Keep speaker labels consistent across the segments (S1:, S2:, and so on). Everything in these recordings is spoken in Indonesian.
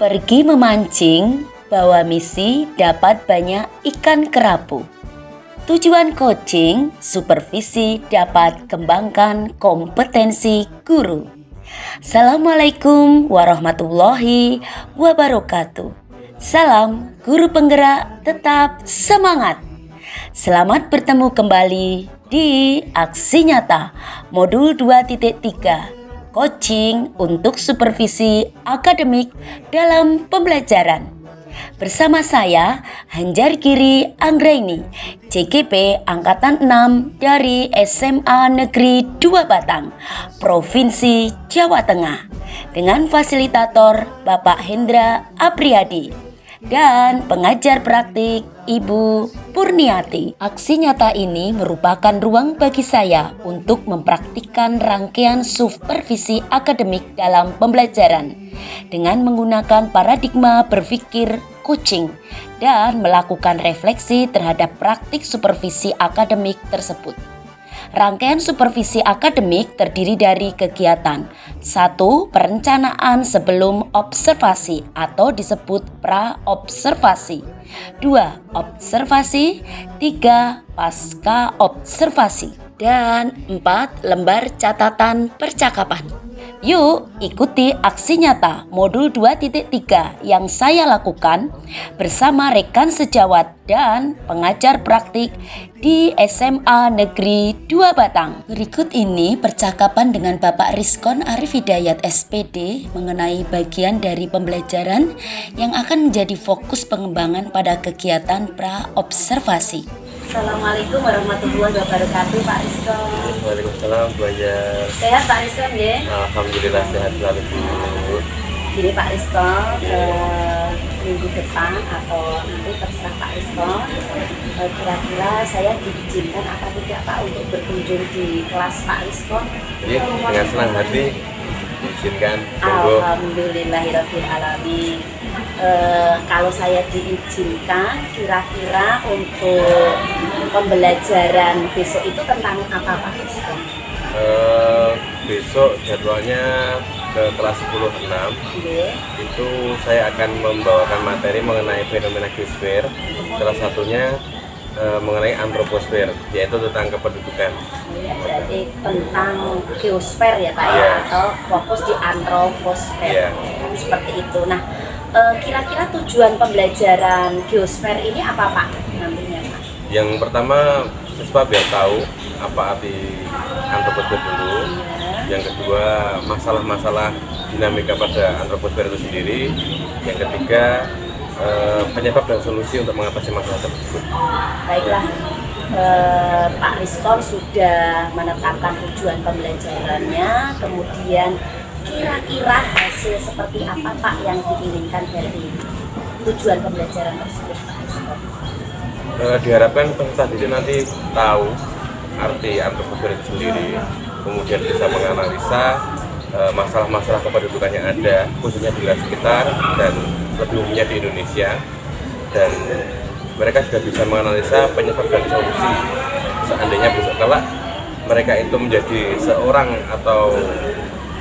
S1: Pergi memancing, bawa misi dapat banyak ikan kerapu. Tujuan coaching, supervisi dapat kembangkan kompetensi guru. Assalamualaikum warahmatullahi wabarakatuh. Salam guru penggerak tetap semangat. Selamat bertemu kembali di Aksi Nyata Modul 2.3 Coaching untuk Supervisi Akademik dalam Pembelajaran. Bersama saya Hanjar Giri Anggraini, CGP Angkatan 6 dari SMA Negeri 2 Batang, Provinsi Jawa Tengah, dengan fasilitator Bapak Hendra Apriyadi dan pengajar praktik Ibu Purniati. Aksi nyata ini merupakan ruang bagi saya untuk mempraktikkan rangkaian supervisi akademik dalam pembelajaran dengan menggunakan paradigma berpikir coaching dan melakukan refleksi terhadap praktik supervisi akademik tersebut. Rangkaian supervisi akademik terdiri dari kegiatan 1. Perencanaan sebelum observasi atau disebut pra-observasi, 2. Observasi, 3. Pasca observasi, dan 4. Lembar catatan percakapan. Yuk ikuti aksi nyata modul 2.3 yang saya lakukan bersama rekan sejawat dan pengajar praktik di SMA Negeri 2 Batang. Berikut ini percakapan dengan Bapak Rizkon Arif Hidayat SPD mengenai bagian dari pembelajaran yang akan menjadi fokus pengembangan pada kegiatan pra-observasi. Assalamualaikum warahmatullahi wabarakatuh, Pak Rizkon.
S2: Waalaikumsalam, Bu Hajar.
S1: Sehat Pak Rizkon ya?
S2: Alhamdulillah sehat selalu, Bu.
S1: Jadi Pak Rizkon, minggu depan atau nanti terserah Pak Rizkon, kira-kira saya diizinkan apa tidak Pak untuk berkunjung di kelas Pak Rizkon?
S2: Iya, dengan senang hati diizinkan. Monggo.
S1: Alhamdulillahirabbil alamin. Kalau saya diizinkan, kira-kira untuk pembelajaran besok itu tentang apa Pak Rizkon?
S2: Besok jadwalnya ke kelas 10-6. Itu saya akan membawakan materi mengenai fenomena geosfer. Salah satunya mengenai antroposfer, yaitu tentang kependudukan.
S1: Berarti tentang geosfer ya Pak ya, atau fokus di antroposfer. Seperti itu. Nah, kira-kira tujuan pembelajaran geosfer ini apa Pak nantinya Pak?
S2: Yang pertama, siswa biar tahu apa arti antroposfer dulu. Yang kedua, masalah-masalah dinamika pada antroposfer itu sendiri. Yang ketiga, penyebab dan solusi untuk mengatasi masalah tersebut.
S1: Baiklah, Pak Rizkon sudah menetapkan tujuan pembelajarannya, kemudian kira-kira hasil seperti apa Pak yang diinginkan dari tujuan pembelajaran tersebut Pak Rizkon?
S2: Diharapkan peserta didik nanti tahu arti antroposfer itu sendiri, kemudian bisa menganalisa masalah-masalah kependudukan yang ada, khususnya di wilayah sekitar dan lebih umumnya di Indonesia, dan mereka juga bisa menganalisa penyebab dan solusi seandainya besok kelak mereka itu menjadi seorang atau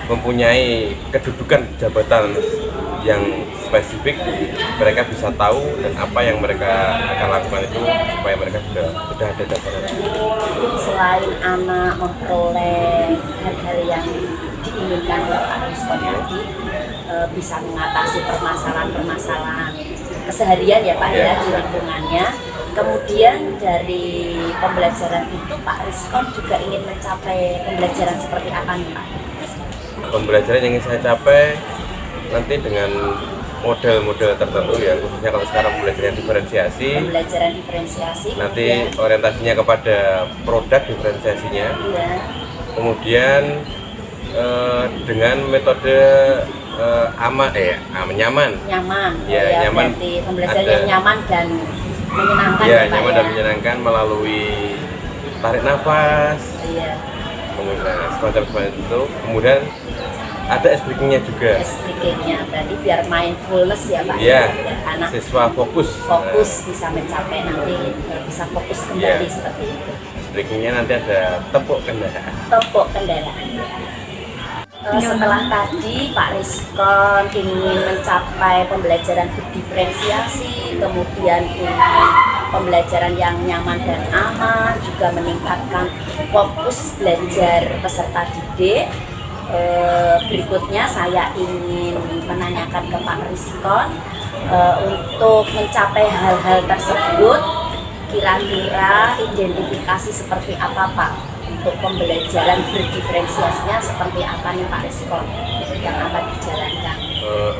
S2: mempunyai kedudukan jabatan yang spesifik, mereka bisa tahu dan apa yang mereka akan lakukan itu supaya mereka sudah ada gambaran.
S1: Selain anak memperoleh hal-hal yang diinginkan oleh Pak Rizkon tadi, bisa mengatasi permasalahan-permasalahan keseharian ya Pak ya di lingkungannya. Kemudian dari pembelajaran itu Pak Rizkon juga ingin mencapai pembelajaran seperti apa nih Pak?
S2: Pembelajaran yang ingin saya capai nanti dengan model-model tertentu ya, khususnya kalau sekarang pembelajaran diferensiasi. Nanti orientasinya kepada produk diferensiasinya. Kemudian dengan metode nyaman. Ya, nyaman.
S1: Pembelajaran yang nyaman dan menyenangkan.
S2: Ya, nyaman dan menyenangkan melalui tarik nafas. Kemudian semacam itu. Kemudian ada breakingnya juga.
S1: Breakingnya berarti biar mindfulness ya Pak.
S2: Iya.
S1: Anak
S2: siswa fokus
S1: bisa mencapai nanti bisa fokus kembali seperti itu.
S2: Breakingnya nanti ada tepuk kendaraan.
S1: Tepuk kendaraan. Setelah tadi Pak Rizkon ingin mencapai pembelajaran berdiferensiasi, kemudian ingin pembelajaran yang nyaman dan aman, juga meningkatkan fokus belajar peserta didik. Berikutnya saya ingin menanyakan ke Pak Rizkon, untuk mencapai hal-hal tersebut, kira-kira identifikasi seperti apa Pak? Untuk pembelajaran berdiferensiasinya seperti apa nih Pak Rizkon yang akan dijalankan?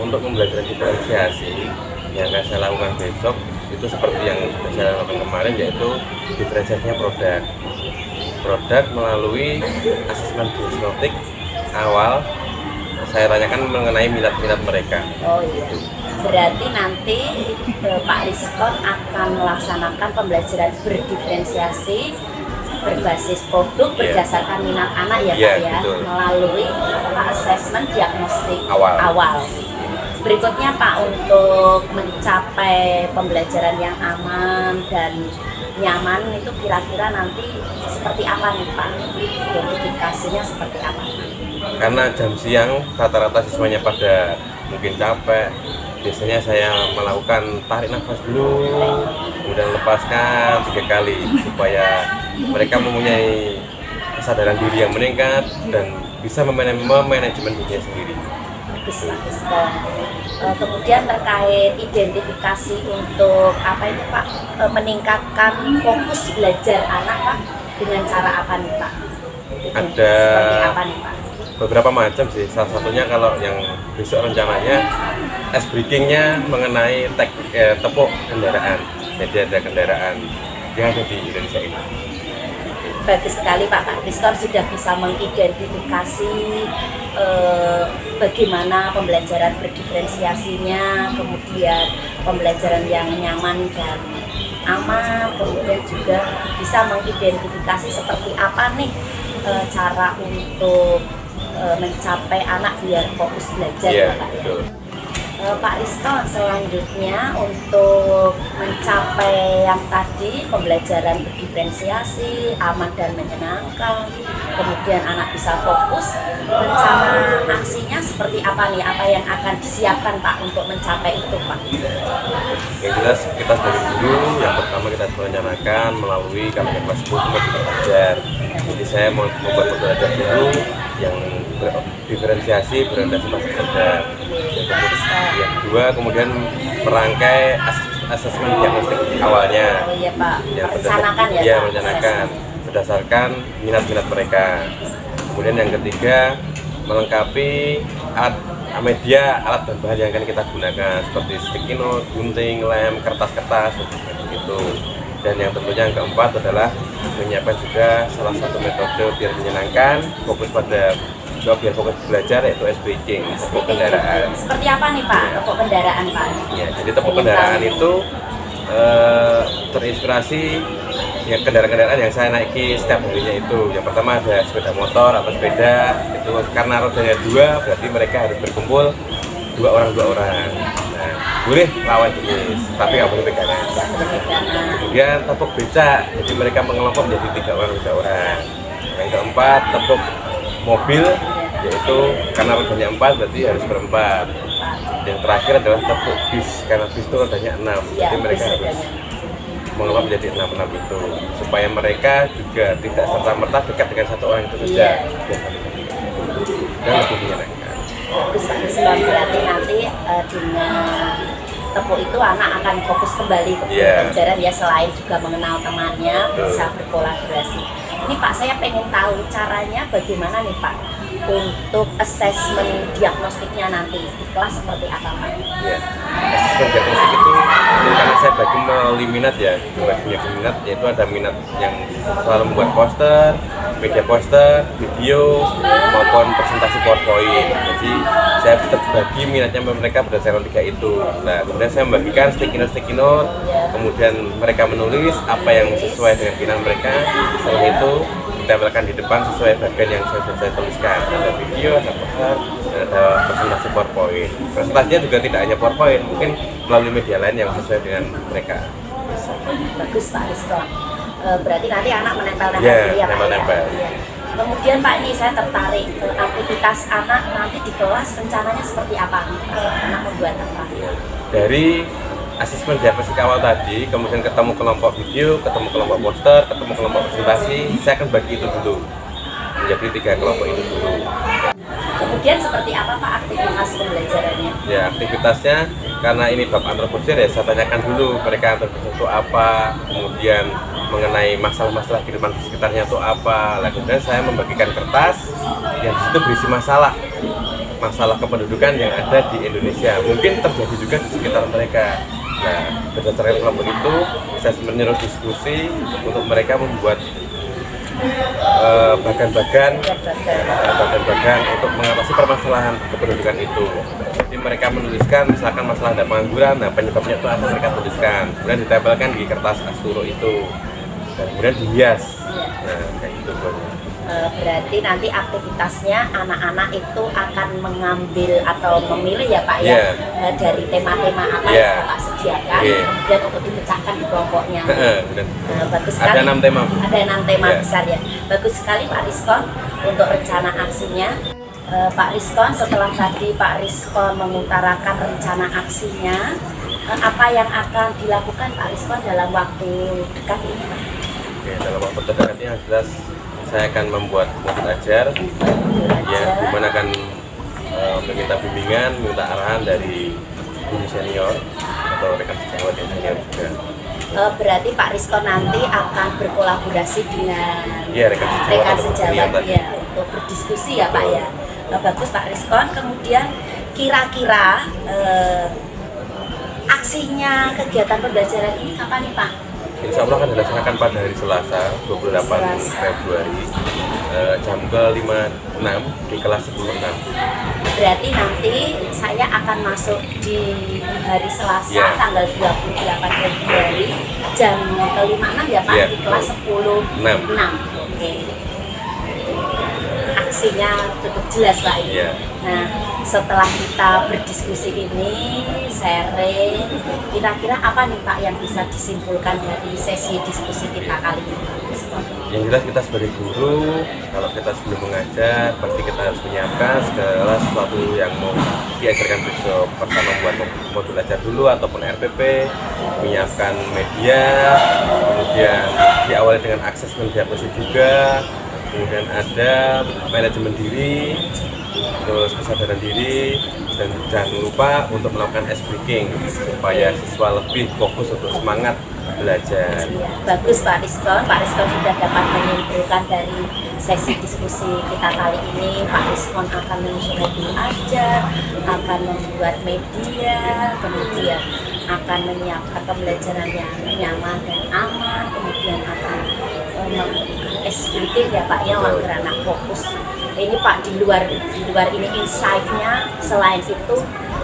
S2: Untuk pembelajaran diferensiasi yang akan saya lakukan besok itu seperti yang sudah saya lakukan kemarin, yaitu diferensiasinya produk melalui asesmen diagnostik awal. Saya tanyakan mengenai minat-minat mereka.
S1: Oh iya, berarti nanti Pak Rizkon akan melaksanakan pembelajaran berdiferensiasi berbasis produk berdasarkan minat anak ya Pak ya,
S2: betul.
S1: melalui asesmen diagnostik
S2: awal.
S1: Berikutnya Pak, untuk mencapai pembelajaran yang aman dan nyaman itu kira-kira nanti seperti apa nih Pak? Identifikasinya seperti apa?
S2: Karena jam siang rata-rata siswanya pada mungkin capek, biasanya saya melakukan tarik nafas dulu, kemudian lepaskan 3 kali supaya mereka mempunyai kesadaran diri yang meningkat dan bisa memanajemen dirinya sendiri.
S1: Bagus. Kemudian terkait identifikasi untuk apa itu Pak, meningkatkan fokus belajar anak Pak, dengan cara apa nih Pak?
S2: Ada
S1: Seperti apa nih Pak?
S2: beberapa macam sih, salah satunya kalau yang besok rencananya ice breaking-nya mengenai tepuk kendaraan. Jadi ada kendaraan yang ada di Indonesia ini.
S1: Bagus sekali Pak Rizkon sudah bisa mengidentifikasi bagaimana pembelajaran berdiferensiasinya, kemudian pembelajaran yang nyaman dan aman, kemudian juga bisa mengidentifikasi seperti apa nih cara untuk mencapai anak biar fokus belajar ya Pak.
S2: Betul.
S1: Pak Rizkon, selanjutnya untuk mencapai yang tadi pembelajaran berdiferensiasi, aman dan menyenangkan, kemudian anak bisa fokus, rencana aksinya seperti apa nih? Apa yang akan disiapkan Pak untuk mencapai itu Pak?
S2: Yang jelas kita sebagai guru, yang pertama kita merencanakan melalui kalian kelas 10 modul belajar. Jadi saya mau membuat modul belajar dulu yang diferensiasi berorientasi pada cerdas. Yang kedua kemudian merangkai asesmen diagnostik awalnya.
S1: Oh iya Pak,
S2: Yang
S1: merencanakan ya
S2: Iya,
S1: Pak?
S2: merencanakan berdasarkan minat-minat mereka. Kemudian yang ketiga melengkapi media, alat dan bahan yang akan kita gunakan seperti sticky note, gunting, lem, kertas-kertas, begitu. Dan yang tentunya yang keempat adalah menyiapkan juga salah satu metode biar menyenangkan, biar fokus belajar, yaitu ice breaking, tepuk kendaraan.
S1: Seperti apa nih Pak, tepuk kendaraan Pak?
S2: Ya, jadi tepuk kendaraan itu terinspirasi ya kendaraan-kendaraan yang saya naiki setiap harinya itu. Yang pertama ada sepeda motor atau sepeda, itu karena rodanya 2 berarti mereka harus berkumpul 2 orang. Nah, boleh lawan jenis, tapi nggak boleh pegangan. Kemudian tepuk becak, jadi mereka mengelompok menjadi 3 orang. Yang keempat tepuk mobil, yaitu karena rodanya 4 berarti harus berempat. Yang terakhir adalah tepuk bis, karena bis itu rodanya 6, jadi mereka harus mengelompok menjadi 6 itu, supaya mereka juga tidak serta-merta dekat dengan satu orang itu saja, dan lebih menyenangkan.
S1: Bagus Pak Rizkon, berarti nanti dengan tepuk itu anak akan fokus kembali ke pelajaran ya, selain juga mengenal temannya, bisa berkolaborasi. Ini Pak, saya pengen tahu caranya bagaimana nih Pak untuk asesmen diagnostiknya nanti di kelas seperti apa Pak?
S2: Ya, asesmen diagnostik itu karena saya bagi melalui minat ya, punya minat, yaitu ada minat yang selalu membuat poster, media poster, video maupun presentasi PowerPoint. Jadi saya terbagi minatnya mereka berdasarkan 3 itu. Nah, kemudian saya membagikan sticky note, kemudian mereka menulis apa yang sesuai dengan keinginan mereka. Setelah itu ditempelkan di depan sesuai bagian yang saya tuliskan. Ada video, ada poster, dan ada presentasi PowerPoint. Presentasinya juga tidak hanya PowerPoint, mungkin melalui media lain yang sesuai dengan mereka.
S1: Bagus Pak Rizkon. Berarti nanti anak menempel-nempel
S2: Ya,
S1: dulu ya Pak
S2: nempel-nempel.
S1: ya? Kemudian Pak, ini saya tertarik aktivitas anak nanti di kelas rencananya seperti apa? Anak membuat apa?
S2: Dari asesmen diagnostik awal tadi, kemudian ketemu kelompok video, ketemu kelompok poster, ketemu kelompok presentasi, saya akan bagi itu dulu menjadi 3 kelompok itu dulu.
S1: Kemudian seperti apa Pak aktivitas pembelajarannya?
S2: Ya, aktivitasnya karena ini bab antroposen ya, saya tanyakan dulu mereka antroposen itu apa, kemudian mengenai masalah-masalah kehidupan di sekitarnya itu apa. Lalu kemudian saya membagikan kertas yang disitu berisi masalah kependudukan yang ada di Indonesia, mungkin terjadi juga di sekitar mereka. Nah, berdasarkan kelompok itu saya menyuruh diskusi untuk mereka membuat bagan-bagan untuk mengatasi permasalahan kependudukan itu. Jadi mereka menuliskan misalkan masalah ada pengangguran, nah penyebabnya itu apa mereka tuliskan, kemudian ditempelkan di kertas asturo itu, dan kemudian dihias. Nah, kayak gitu
S1: Berarti nanti aktivitasnya anak-anak itu akan mengambil atau memilih ya Pak ya, dari tema-tema apa yang Pak sediakan, kemudian untuk dipecahkan di kelompoknya. Bagus sekali.
S2: Ada 6 tema.
S1: Ada 6 tema besar ya. Bagus sekali Pak Rizkon untuk rencana aksinya. Pak Rizkon, setelah tadi Pak Rizkon mengutarakan rencana aksinya, apa yang akan dilakukan Pak Rizkon dalam waktu dekat ini Pak?
S2: Oke, dalam waktu dekat ini yang jelas saya akan membuat modul ajar, ya, dimana akan meminta bimbingan, minta arahan dari guru senior atau rekan sejawat yang senior juga.
S1: Berarti Pak Rizkon nanti akan berkolaborasi dengan rekan sejawat ya, untuk berdiskusi ya Pak ya. Bagus Pak Rizkon. Kemudian kira-kira aksinya kegiatan pembelajaran ini kapan nih Pak?
S2: Insya Allah akan dilaksanakan pada hari Selasa 28 Februari jam ke-5.6 di kelas 10.6.
S1: Berarti nanti saya akan masuk di hari Selasa tanggal 28 Februari jam ke-5.6 ya Pak, di kelas 10.6. Oke. Aksinya cukup jelas Pak ini. Nah, setelah kita berdiskusi ini, sharing, kira-kira apa nih Pak yang bisa disimpulkan dari sesi diskusi kita kali ini?
S2: Yang jelas kita sebagai guru, kalau kita sebelum mengajar, pasti kita harus menyiapkan segala sesuatu yang mau diajarkan besok. Pertama buat modul ajar dulu ataupun RPP, menyiapkan media, kemudian diawali dengan asesmen diagnosis juga, kemudian ada manajemen diri, terus kesadaran diri, dan jangan lupa untuk melakukan ice breaking supaya siswa lebih fokus untuk semangat belajar.
S1: Bagus Pak Rizkon. Pak Rizkon sudah dapat menyimpulkan dari sesi diskusi kita kali ini. Pak Rizkon akan menyusun modul ajar, akan membuat media, kemudian akan menyiapkan pembelajaran yang nyaman dan aman, kemudian akan melakukan SBT ya Pak ya, agar anak fokus. Ini Pak, di luar ini insight-nya, selain itu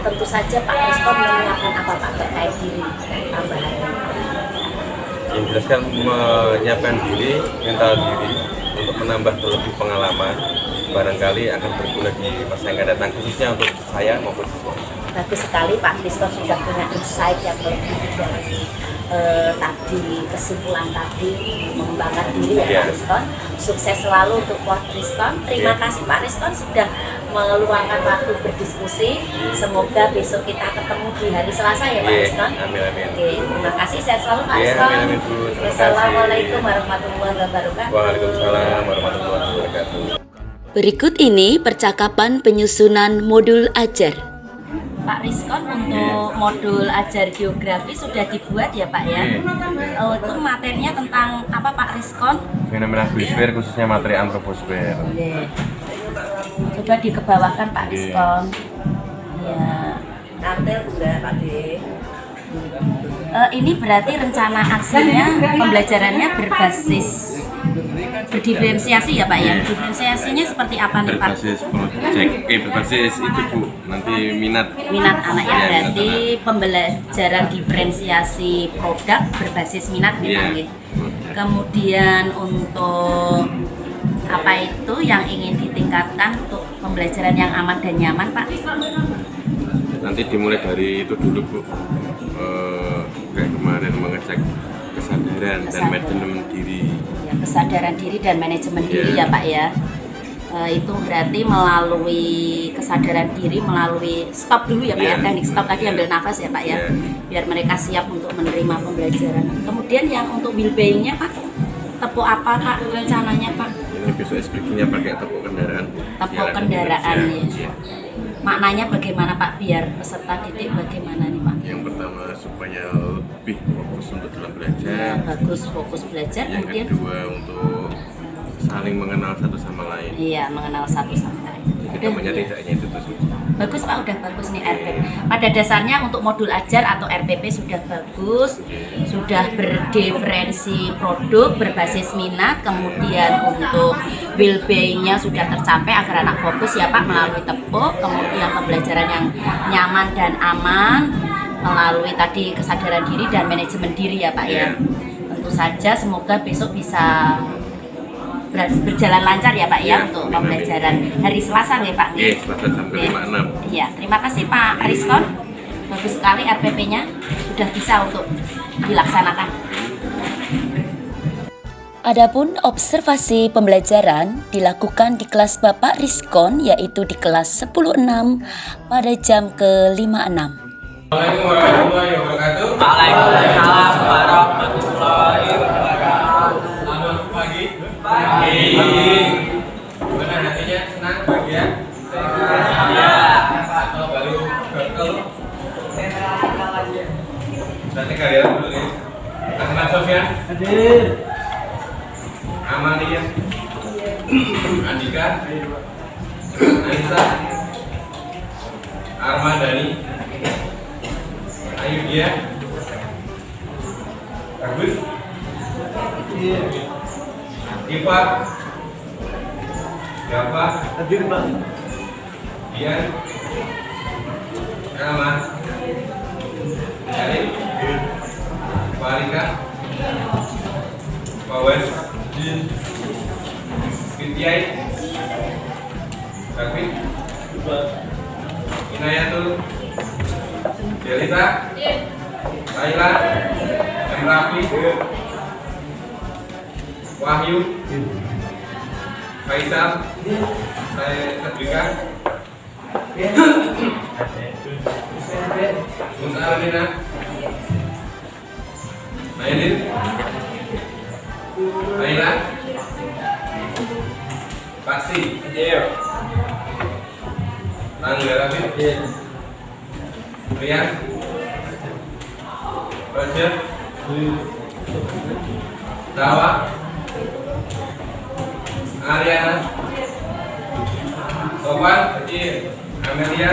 S1: tentu saja Pak Rizkon menyiapkan apa Pak terkait diri tambahan?
S2: Yang jelas kan menyiapkan diri, mental diri untuk menambah lebih pengalaman, barangkali akan berguna di masa yang akan datang, khususnya untuk saya maupun siswa.
S1: Bagus sekali Pak Rizkon sudah punya insight yang lebih dari tadi, kesimpulan tadi, mengembangkan diri ya Pak Rizkon. Sukses selalu untuk Pak Rizkon. Terima kasih Pak Rizkon sudah meluangkan waktu berdiskusi. Semoga besok kita ketemu di hari Selasa ya Pak Rizkon.
S2: Amin, amin.
S1: Oke, terima kasih, sehat selalu Pak Rizkon. Wassalamualaikum warahmatullahi wabarakatuh.
S2: Waalaikumsalam warahmatullahi wabarakatuh.
S3: Berikut ini percakapan penyusunan modul ajar.
S1: Pak Rizkon, untuk modul ajar geografi sudah dibuat ya Pak ya? Itu materinya tentang apa Pak Rizkon?
S2: Fenomena biosfer, khususnya materi antroposfer.
S1: Coba dikebawahkan Pak Rizkon. Ya.
S4: Kartel juga Pak D.
S1: Ini berarti rencana aksinya pembelajarannya berdiferensiasi ya Pak ya? Diferensiasinya seperti apa nih Pak?
S2: Berbasis project, berbasis itu Bu, nanti minat
S1: anak ya, berarti pembelajaran diferensiasi produk berbasis minat nih. Kemudian untuk apa itu yang ingin ditingkatkan untuk pembelajaran yang aman dan nyaman Pak?
S2: Nanti dimulai dari itu dulu Bu, kayak kemarin mengecek kesadaran dan manajemen diri.
S1: Ya, kesadaran diri dan manajemen diri
S2: Iya.
S1: ya Pak ya. Itu berarti melalui kesadaran diri, melalui stop dulu ya Pak ya,
S2: Iya.
S1: teknik stop tadi, ambil nafas ya Pak ya,
S2: Iya.
S1: biar mereka siap untuk menerima pembelajaran. Kemudian yang untuk well-being-nya Pak, tepuk apa Pak rencananya Pak?
S2: Ini besok SPG-nya pakai tepuk kendaraan.
S1: Tepuk
S2: Biar ada
S1: kendaraan
S2: bekerja.
S1: ya.
S2: Iya.
S1: Maknanya bagaimana Pak, biar peserta didik bagaimana nih Pak?
S2: Yang pertama supaya lebih fokus untuk dalam belajar.
S1: Ya, bagus fokus belajar,
S2: Yang
S1: kemudian
S2: kedua untuk saling mengenal satu sama lain.
S1: iya mengenal satu sama lain.
S2: Kita
S1: Udah,
S2: menyadari
S1: iya.
S2: tidaknya itu tuh.
S1: Bagus Pak, udah bagus nih RPP. Pada dasarnya untuk modul ajar atau RPP sudah bagus, sudah berdiferensi produk, berbasis minat, kemudian untuk well-being-nya sudah tercapai agar anak fokus ya Pak melalui tepuk, kemudian pembelajaran yang nyaman dan aman, melalui tadi kesadaran diri dan manajemen diri ya Pak ya. Tentu saja semoga besok bisa berjalan lancar ya Pak ya
S2: Ya,
S1: untuk
S2: amin,
S1: pembelajaran hari Selasa ya Pak.
S2: Oke, Selasa sampai 56.
S1: Iya, terima kasih Pak Ariskon. Bagus sekali RPP-nya sudah bisa untuk dilaksanakan.
S3: Adapun observasi pembelajaran dilakukan di kelas Bapak Riskon, yaitu di kelas 10.6 pada jam ke-56.
S2: Assalamualaikum warahmatullahi wabarakatuh.
S5: Waalaikumsalam warahmatullahi wabarakatuh.
S2: Selamat pagi. Pagi. Gimana hatinya? Senang, bahagia?
S5: Iya.
S2: Atau baru gagal? Berarti kalian dulu nih. Ahmad Sofyan.
S5: Hadir.
S2: Amalia. Andika. Anissa. Armadani. Ayudhya. Agus. Ipa. Gapa.
S5: Hadir Pak.
S2: Dian. Rahmat. Arif. Farika. Pawes. Widyai. David. Inayatul. Delita. Laila. Emrafi. Wahyu. Faisal. Saya Sadrika. Musa Alina. Nailin. Naila. Paksi. Tangga Rafi. Rian. Roger. Dawa. Ariana. Sopan. Amelia.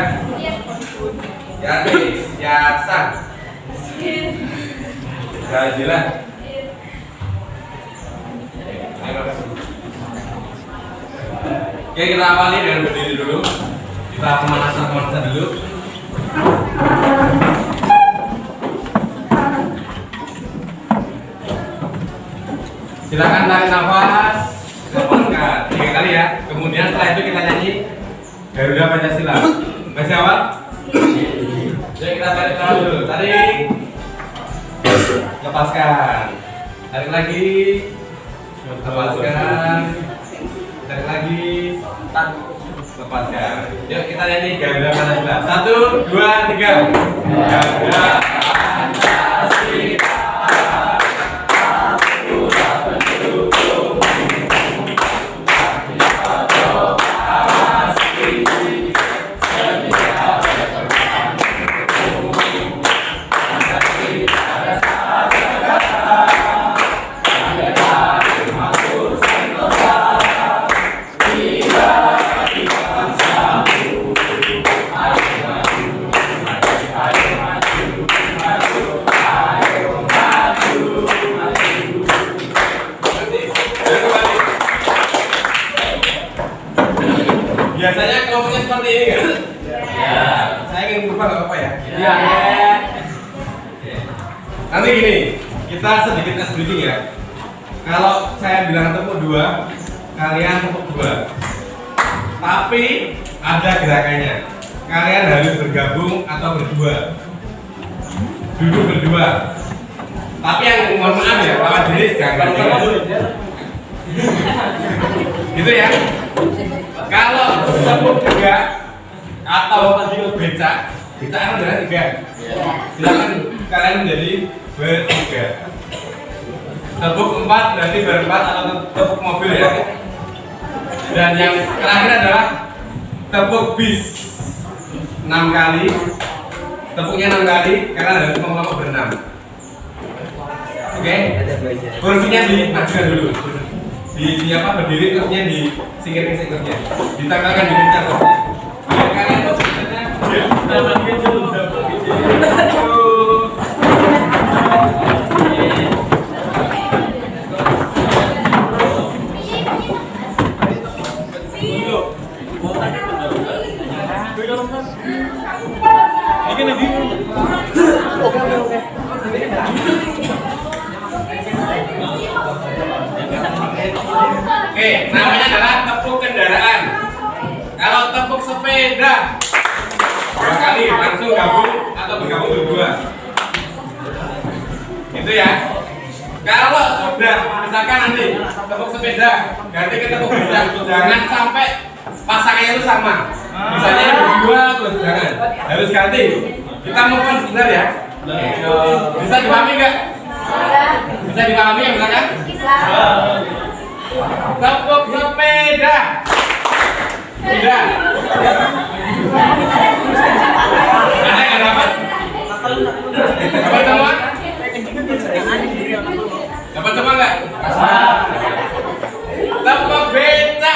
S2: Yati. Yasan. Jajila. Terima kasih. Oke, kita awali dengan berdiri dulu. Kita pemanasan dulu. Silakan tarik nafas, lepaskan 3 kali ya. Kemudian setelah itu kita nyanyi Garuda Pancasila. Masih awal? Jadi kita tarik nafas dulu. Tarik, lepaskan. Tarik lagi, lepaskan. Tarik lagi, lepaskan. Yuk kita nyanyi Garuda Pancasila. 1, 2, 3. Garuda Pancasila. Biasanya kelompoknya seperti ini kan? Ya. Saya ingin berubah nggak apa-apa ya?
S5: Iya.
S2: Nanti gini, kita sedikit tes breathing ya. Kalau saya bilang tepuk 2, kalian tepuk 2. Tapi ada gerakannya. Kalian harus bergabung atau berdua. Duduk berdua. Tapi yang mohon maaf ya, lawan jenis jangan gitu ya. Kalau tepuk tiga atau becak, becak kan adalah tiga. Silakan kalian menjadi bertiga. Tepuk empat berarti berempat atau tepuk mobil ya. Dan yang terakhir adalah tepuk bis 6 kali. Tepuknya 6 kali karena harus kelompok berenam. Oke, kursinya dimajukan dulu. Di apa berdiri kursinya disingkirkan sekursinya. Ditambahkan di meja kursinya. Biar kalian dapat gitu, dapat gitu. Oke, namanya adalah tepuk kendaraan. Kalau tepuk sepeda, 2 kali langsung gabung atau bergabung berdua. Itu ya. Kalau sudah misalkan nanti tepuk sepeda ganti ke tepuk beca, jangan sampai pasangannya itu sama. Misalnya berdua terus jangan, harus ganti. Kita mau sebentar ya. Bisa dipahami nggak? Bisa dipahami ya misalkan? Bisa. Tepuk sepeda. Sudah. Ada yang dapat? Dapat semua? Dapat semua nggak? Tepuk beca.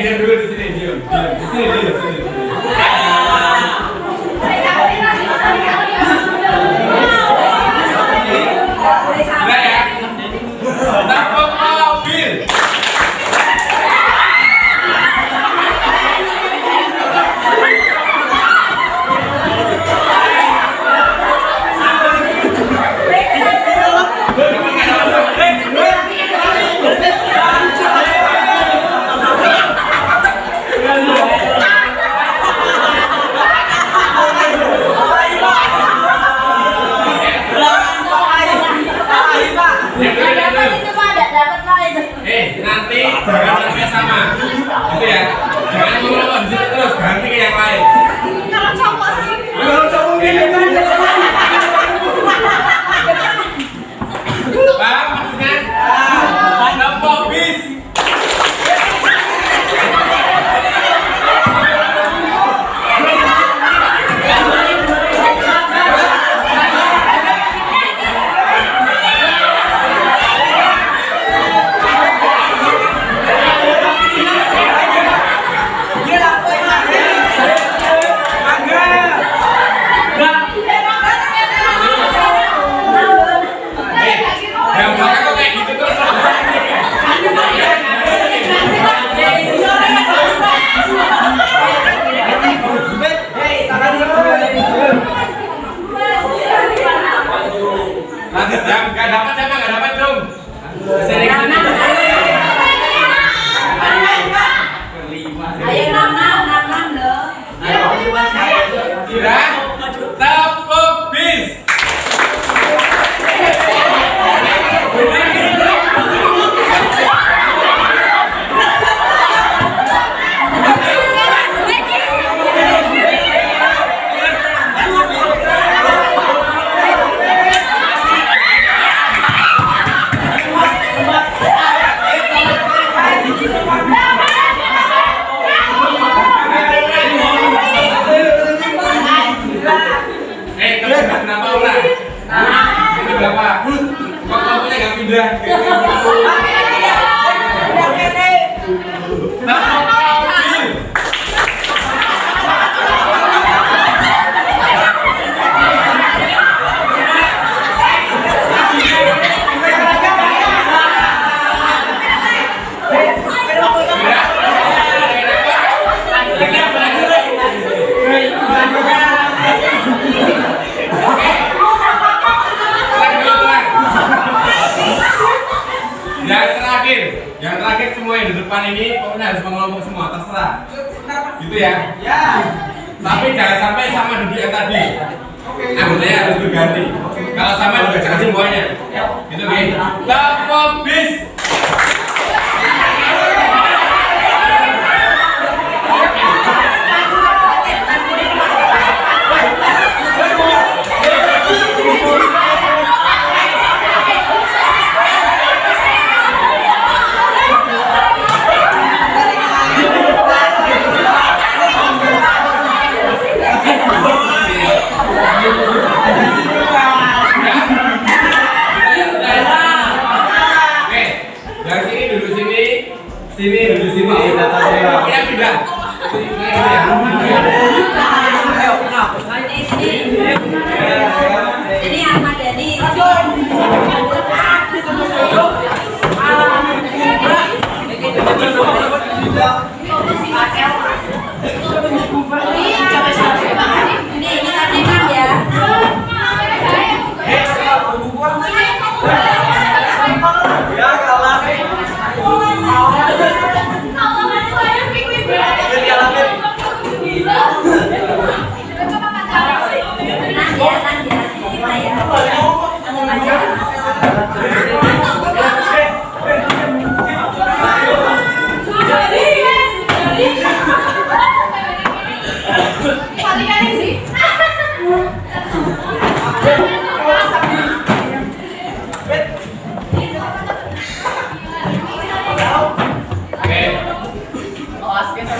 S2: Diam dulu di sini, diam. Di sini. Sudah ya. Tepuk mobil. Nanti jangan sampai sama, gitu ya. Jangan ngomong di situ terus, ganti ke yang lain. Kalau cowok gini. Bang, maksudnya? Tepuk bis. kelompok semua, terserah. Gitu ya? Ya. Tapi jangan sampai sama duduk yang tadi. Anggotanya harus berganti. Kalau sama juga jangan semuanya. Gitu nih. Kelompok bis. Sini duduk sini. Ya pindah.
S1: Ini Ahmad Dhani.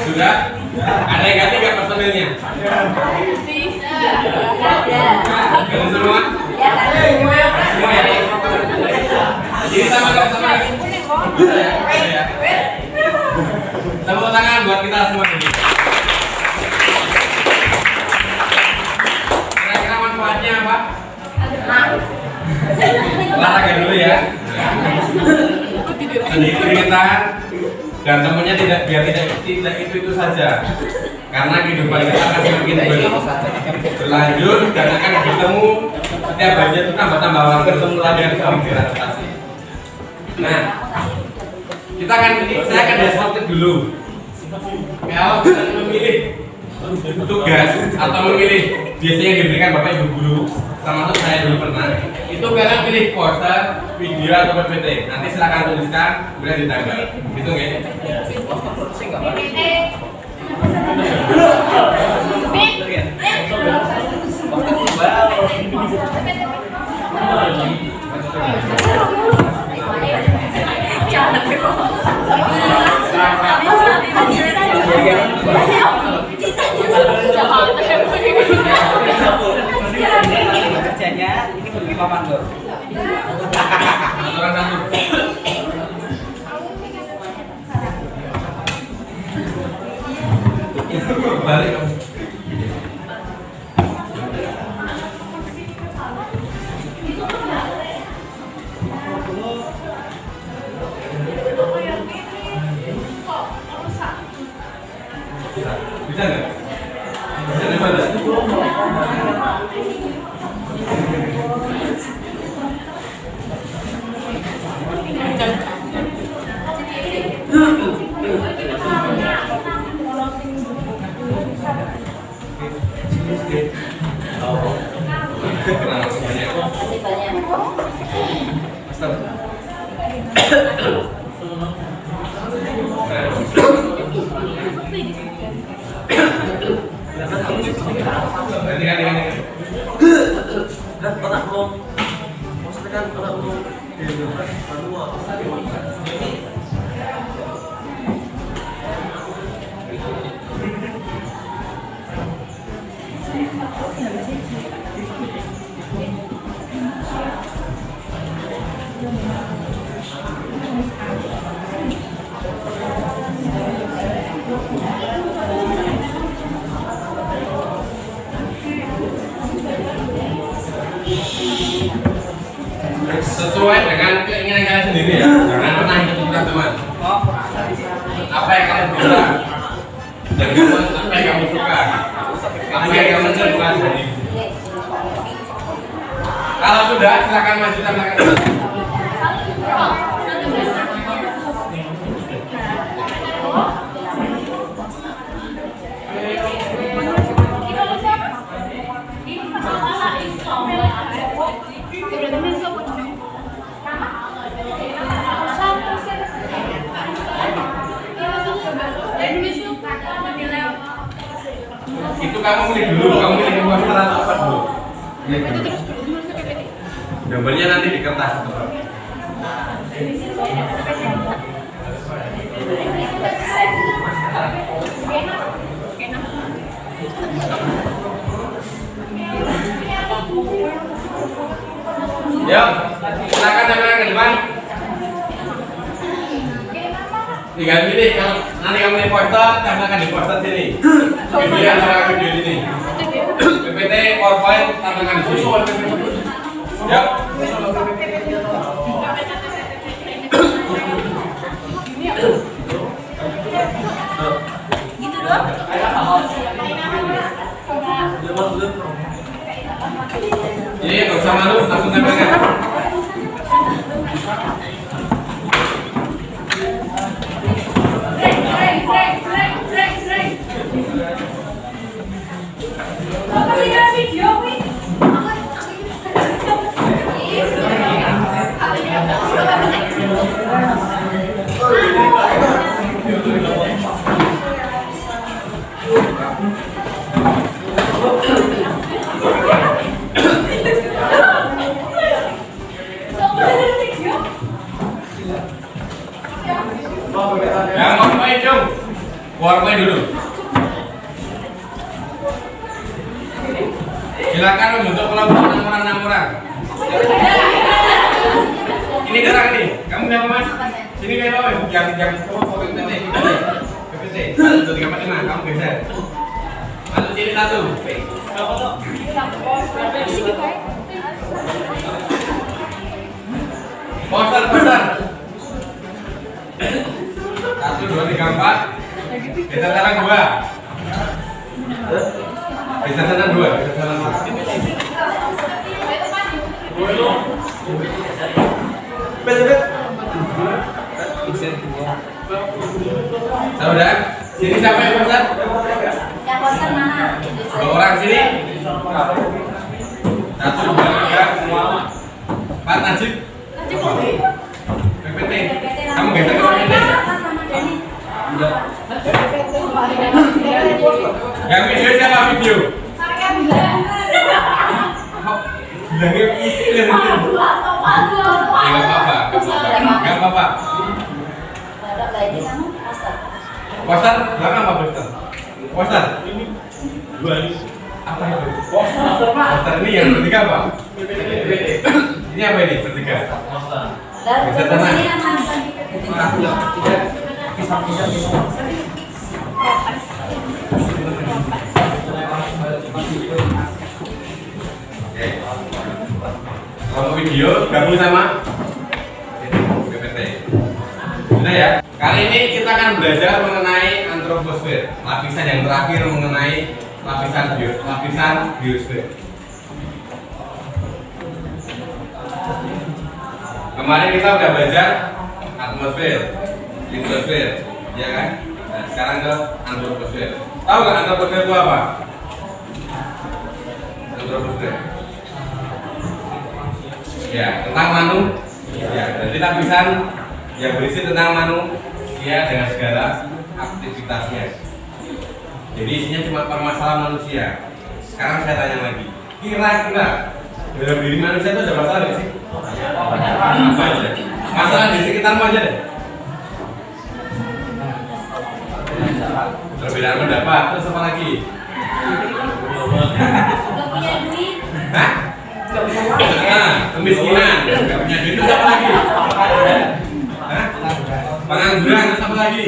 S2: Sudah? Ada yang ganti nggak personilnya? Ganti semua? Semua ya? Jadi sama. Tepuk tangan buat kita semua ini. Kira-kira manfaatnya apa? Olahraga dulu ya. Sedikit keringetan. Dan temennya biar tidak itu saja, karena kehidupan kita akan semakin berlanjut dan akan bertemu setiap harinya itu tambah bertemu lagi yang saling beradaptasi. Nah, saya akan deskripsi dulu. Kalau kita memilih tugas atau memilih biasanya yang diberikan bapak ibu guru, termasuk saya dulu pernah, itu kalian pilih poster, video atau PPT. Nanti silakan tuliskan, kemudian ditanggal. Gitu nggak?
S5: Kerjanya ini bagi Pak Mandor.
S2: Aturan satu. Balik. Bisa nggak? Bisa nggak? Sesuai dengan keinginan kalian sendiri ya, jangan pernah ikut teman-teman. Apa yang kalian bisa dan apa yang kamu suka, apa yang kamu lakukan sendiri. Kalau sudah, silakan maju dan belakang. Itu kamu milih dulu, kamu milih poster atau apa dulu? Gambarnya nanti di kertas. Ya, silakan sampai ke depan. Tinggal pilih, kalau nanti kamu di poster, tambahkan di poster sini. Video yang sama video ini. PPT, PowerPoint, tambahkan di sini. Ya.
S1: Gitu doang.
S2: Iya, nggak usah malu, langsung tempelkan. Ya, ngapain dong? PowerPoint dulu. Silakan membentuk kelompok 6 orang. Ini gerak nih. Kamu siapa mas? Sini kayak apa? Yang foto PPT. 1, 2, 3, 4, 5. Kamu geser. Masuk sini 1. Poster. 1, 2, 3, 4. Geser sana 2. Geser sana 2. Sudah? Sini siapa yang poster?
S1: Yang poster mana?
S2: 2 orang sini. 1, 2, 3, 4. Najib. PPT. Kamu geser ke PPT. Yang video siapa video? Bilangnya isi lah. Enggak apa-apa. Poster belakang apa poster? Poster. Apa itu? Poster ini yang bertiga apa? Ini apa ini bertiga? Bisa tenang. Kalau video gabung sama PPT. Sudah ya. Kali ini kita akan belajar mengenai antroposfer, lapisan yang terakhir mengenai lapisan biosfer. Kemarin kita udah belajar atmosfer, litosfer, ya kan? Nah, sekarang ke antroposfer. Tahu nggak antroposfer itu apa? Antroposfer. Ya, tentang manusia. Jadi lapisan yang berisi tentang manusia dengan segala aktivitasnya. Jadi isinya cuma permasalahan manusia. Sekarang saya tanya lagi, kira-kira dalam diri manusia itu ada masalah nggak sih? Apa aja? Masalah di sekitarmu aja deh. Perbedaan pendapat, terus apa lagi?
S1: Gak punya duit.
S2: Hah? Kemiskinan, nggak punya duit, terus apa lagi? Hah? Pengangguran, terus apa lagi?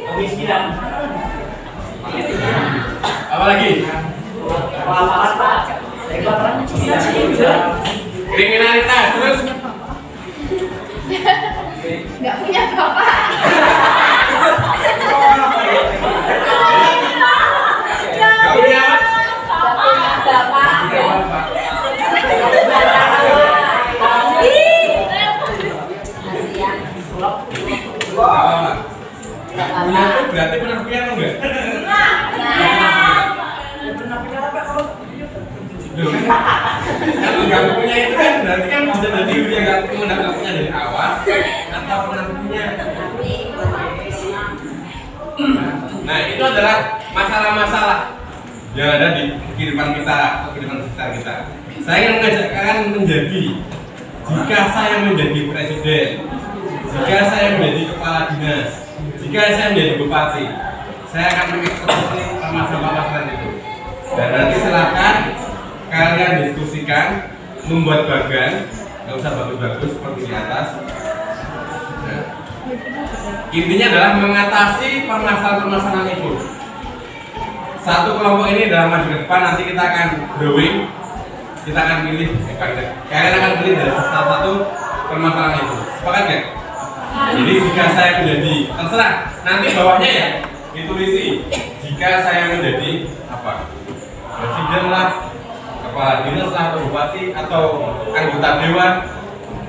S5: Kemiskinan.
S2: Apa lagi? Kriminalitas, terus?
S1: Gak punya bapak.
S2: Gak punya apa? Berarti pernah punya apa enggak? Kalau nggak punya itu kan berarti kan bisa jadi dia nggak punya dari awal atau pernah punya. Nah itu adalah masalah-masalah yang ada di kehidupan kita atau kehidupan sekitar kita. Saya ingin mengajak kalian menjadi, jika saya menjadi presiden, jika saya menjadi kepala dinas, jika saya menjadi bupati, saya akan mengeksekusi masalah-masalah itu. Dan nanti silakan kalian diskusikan, membuat bagan, nggak usah bagus-bagus seperti di atas. Nah, intinya adalah mengatasi permasalahan-permasalahan itu. Satu kelompok ini dalam maju ke depan, nanti kita akan drawing, kita akan pilih, kalian akan pilih dari salah satu permasalahan itu. Sepakat nggak? Jadi jika saya menjadi, terserah, nanti bawahnya ya ditulisi, jika saya menjadi apa? Presiden lah, kepala dinas lah, atau bupati, atau anggota dewan.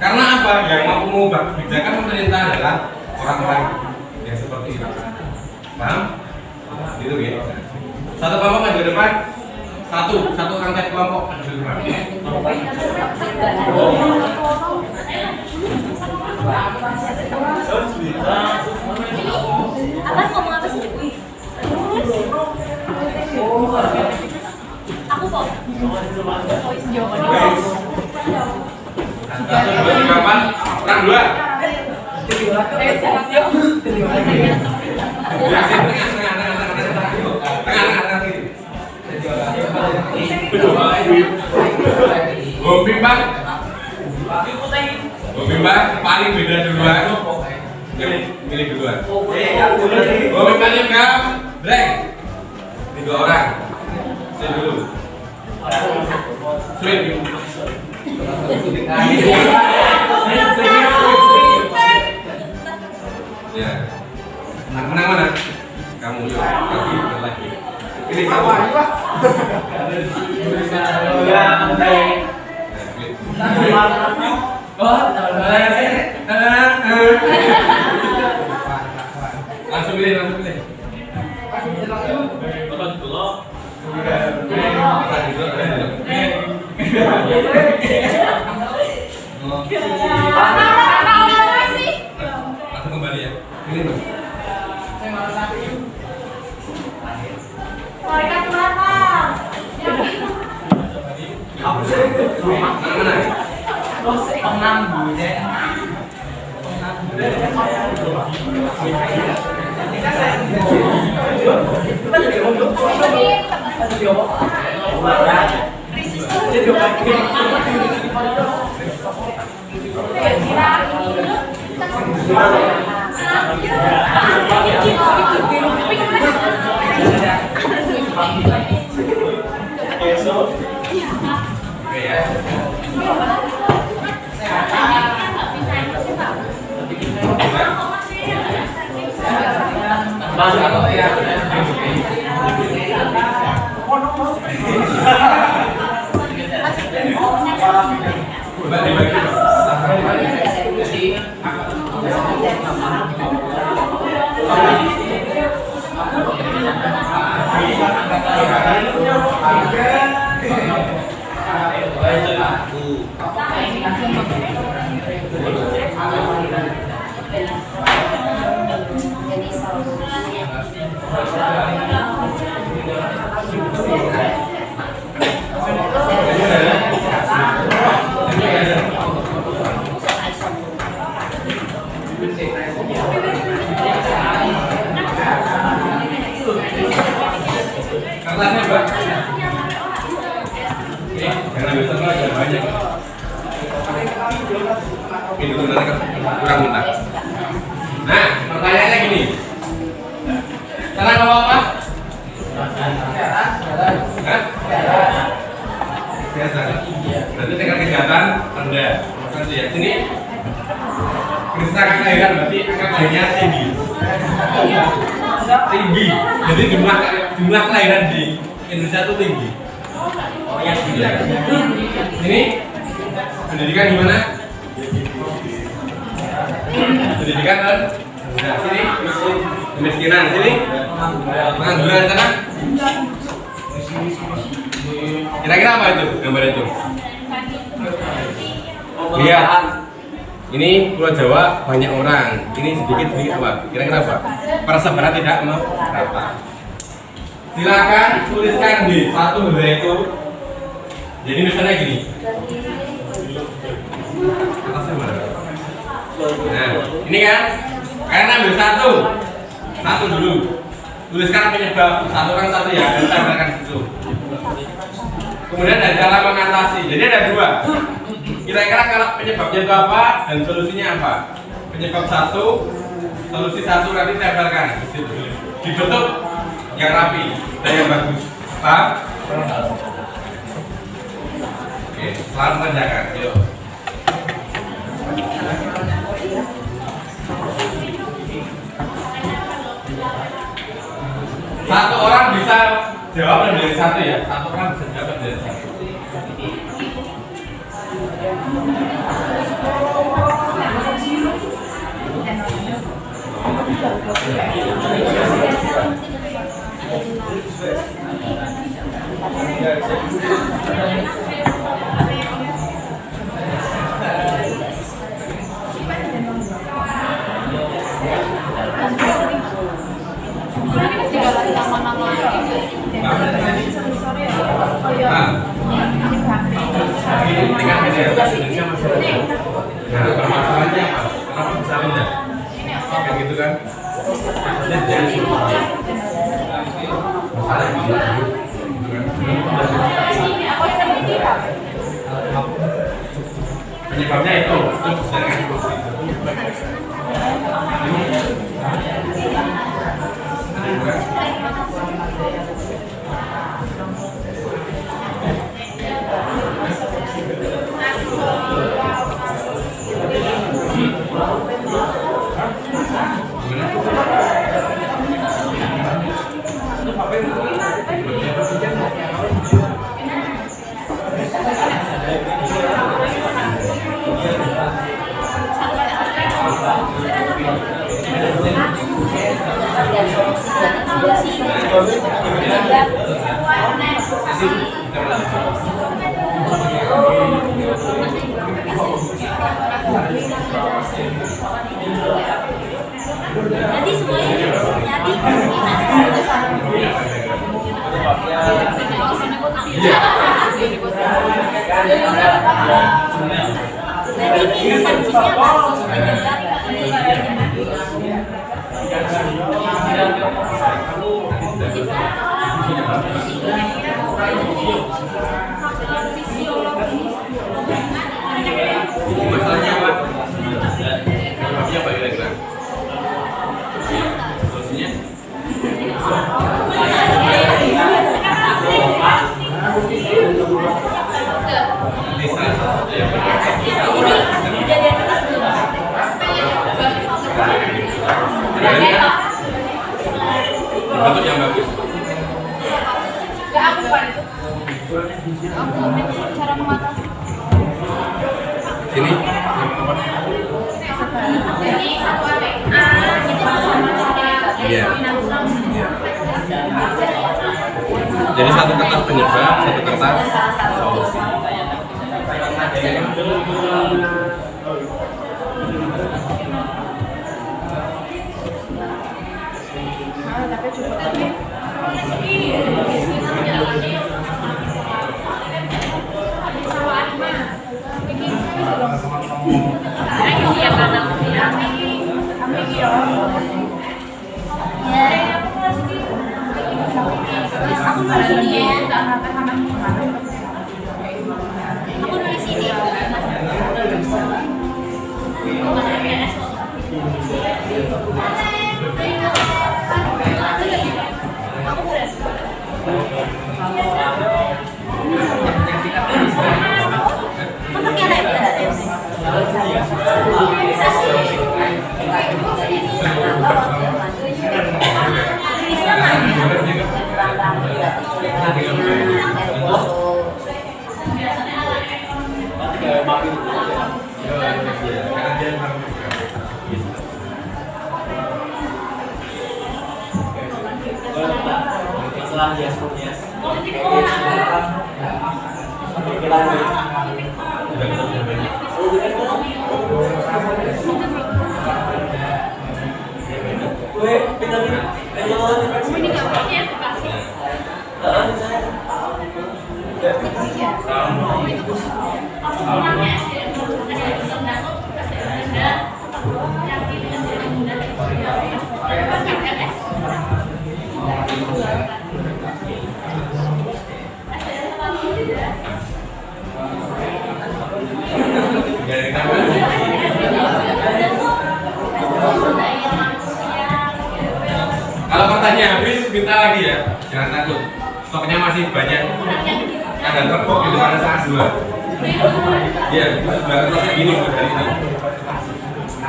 S2: Karena apa? Yang mau mengubah kebijakan pemerintah adalah orang-orang yang seperti itu. Paham? Gitu ya. Satu kelompok maju ke depan, satu rangkaian kelompok maju ke depan.
S6: Abang ngomong apa sih? Aku kok.
S2: Satu, dua, tiga, empat, orang dua. Bimbang paling beda duluan. Milih duluan. Bimbang juga blank. 3 orang. Saya dulu. Sweet. Ya. Menang mana? Kamu lagi. Ini kamu. Langsung pilih. Langsung kembali ya. Pilih. Kertasnya Mbak. Karena besok ada banyak. Ini dulu nanti kurang minta. Nah, pertanyaannya gini. Cara ngomong apa? Kesehatan. Nanti tingkat kesehatan rendah. Nanti ya sini. Kristal angka kelahiran berarti angka kelahirannya tinggi. Tinggi. Jadi jumlah kelahiran di Indonesia itu tinggi. Ini pendidikan gimana? Pendidikan kan? Nah, sini kemiskinan, sini pengangguran sana. Kira-kira apa itu gambar itu? Lihat. Ini Pulau Jawa banyak orang, ini sedikit apa? Kira-kira apa? Persebaran tidak merata. silakan tuliskan di satu helai itu. Jadi misalnya gini. Atasnya mana? Nah, ini kan kalian ambil satu dulu. Tuliskan penyebab satu kan satu ya, dan tambahkan itu. Kemudian ada cara mengatasi. Jadi ada dua. Kira-kira kalau penyebabnya itu apa dan solusinya apa? Penyebab satu, solusi satu nanti tempelkan di situ. Dibentuk yang rapi dan yang bagus. Paham? Oke, selalu kerjakan. Yuk. Satu orang bisa jawab lebih dari satu ya. Satu orang bisa jawab lebih dari satu. Nah, permasalahannya apa? Kenapa bisa rendah? Kayak gitu kan? Penyebabnya itu bisa kan?
S3: Nanti semuanya
S2: Masalahnya apa? Penyebabnya apa kira-kira? Solusinya? Bentuk yang bagus.
S6: Cara mengatasi
S2: Sini. Iya. Jadi satu kertas penyebab, satu kertas solusi.
S3: Aku nulis ini.
S5: Masalah yes. Kita
S2: Kalau pertanyaan habis, minta lagi ya, jangan takut. Stoknya masih banyak. Ada terpok di depan saat dua. Iya, itu sudah kertasnya gini dari ini.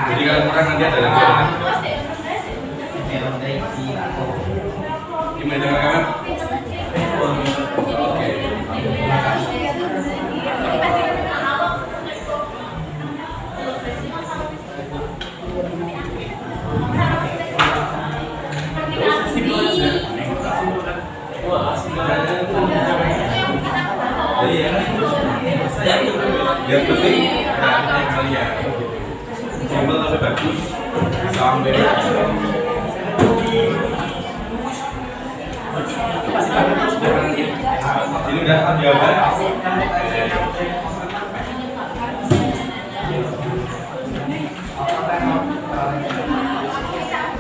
S2: Jadi kalau kurang nanti ada lagi. Gimana cara kawan? Oke. Yang penting perhatian kalian simpel tapi bagus sampai ini udah jawaban.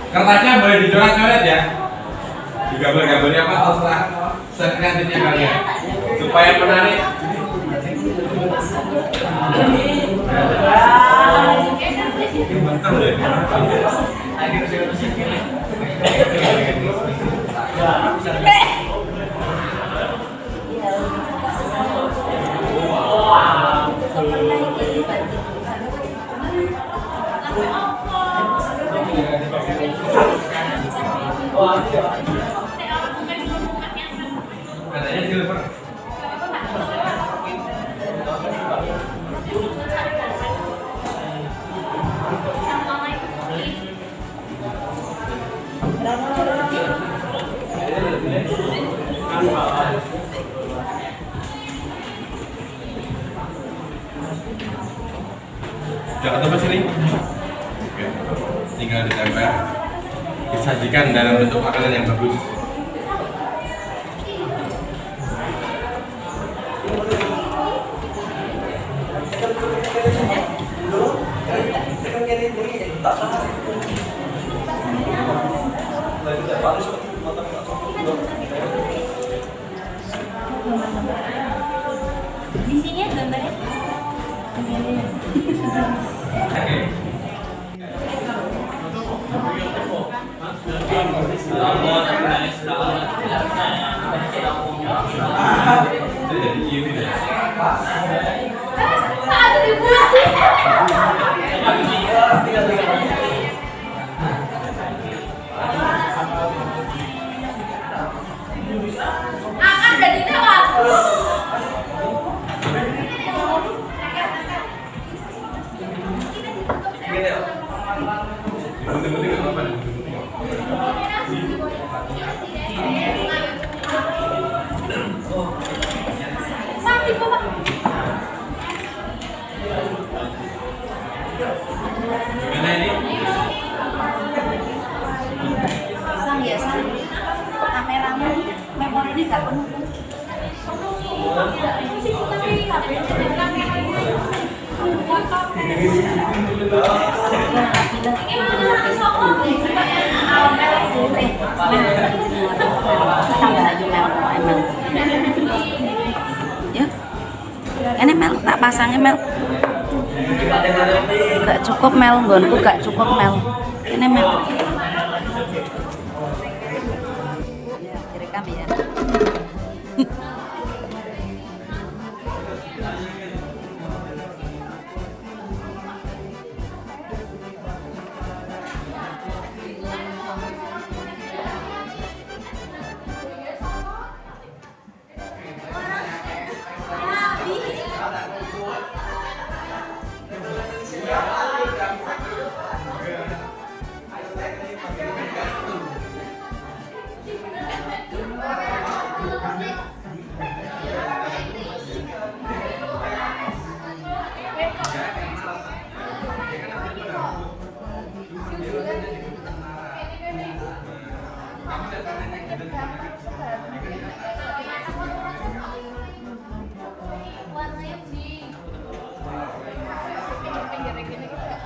S2: Kertasnya boleh dicoret-coret ya, digambar-gambarnya apa terserah sekreatifnya kalian supaya menarik. Katanya silver. Sudah ketemu sini? Oke. Tinggal ditempel, disajikan dalam bentuk makanan yang bagus.
S3: Di sini ya gambarnya.
S1: Sang ya sang, kameramu memori ini nggak penuh.
S3: Ya, ini Mel, tak pasangnya Mel. Gak cukup Mel, gonku gak cukup Mel. Ini Mel. Ya, direkam ya.
S6: warnanya pink. Pinggir-pinggir gini gitu ya.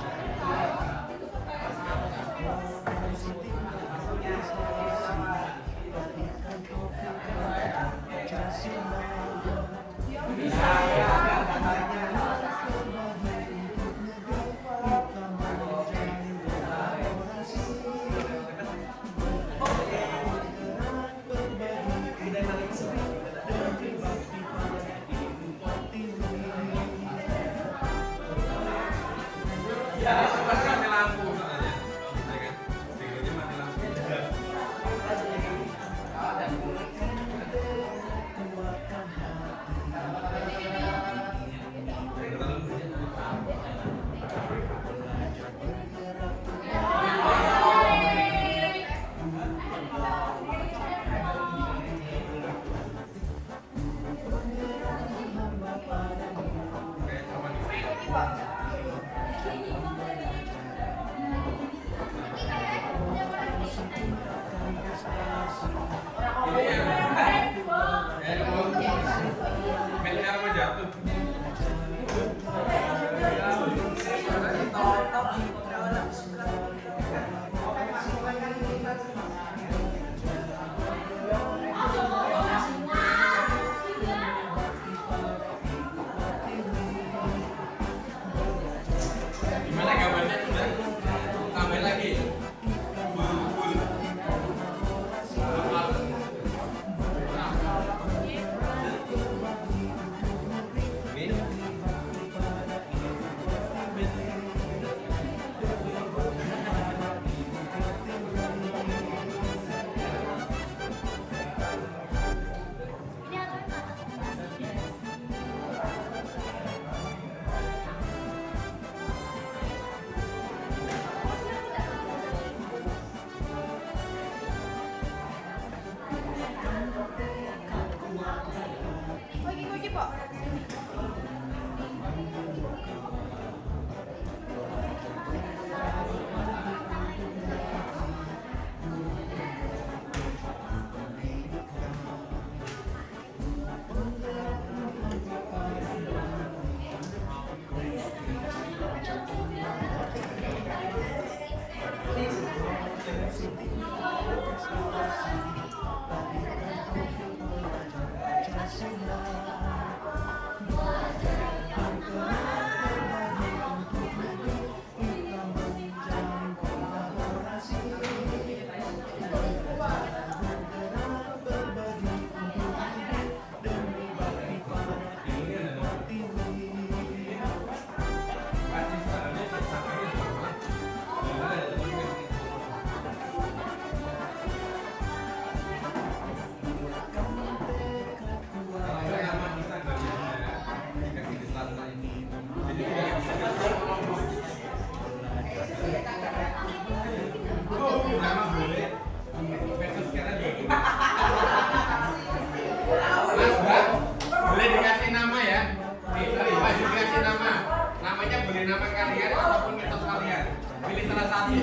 S2: Mati lampu soalnya, ya kan? Stereonya mati lampu. Meter mau jatuh. Gimana gambarnya sudah? Tambahin lagi.
S6: Lagi Pak. Boleh dikasih nama ya. Pak dikasih nama. Namanya boleh nama kalian ataupun metode kalian. Pilih salah satu.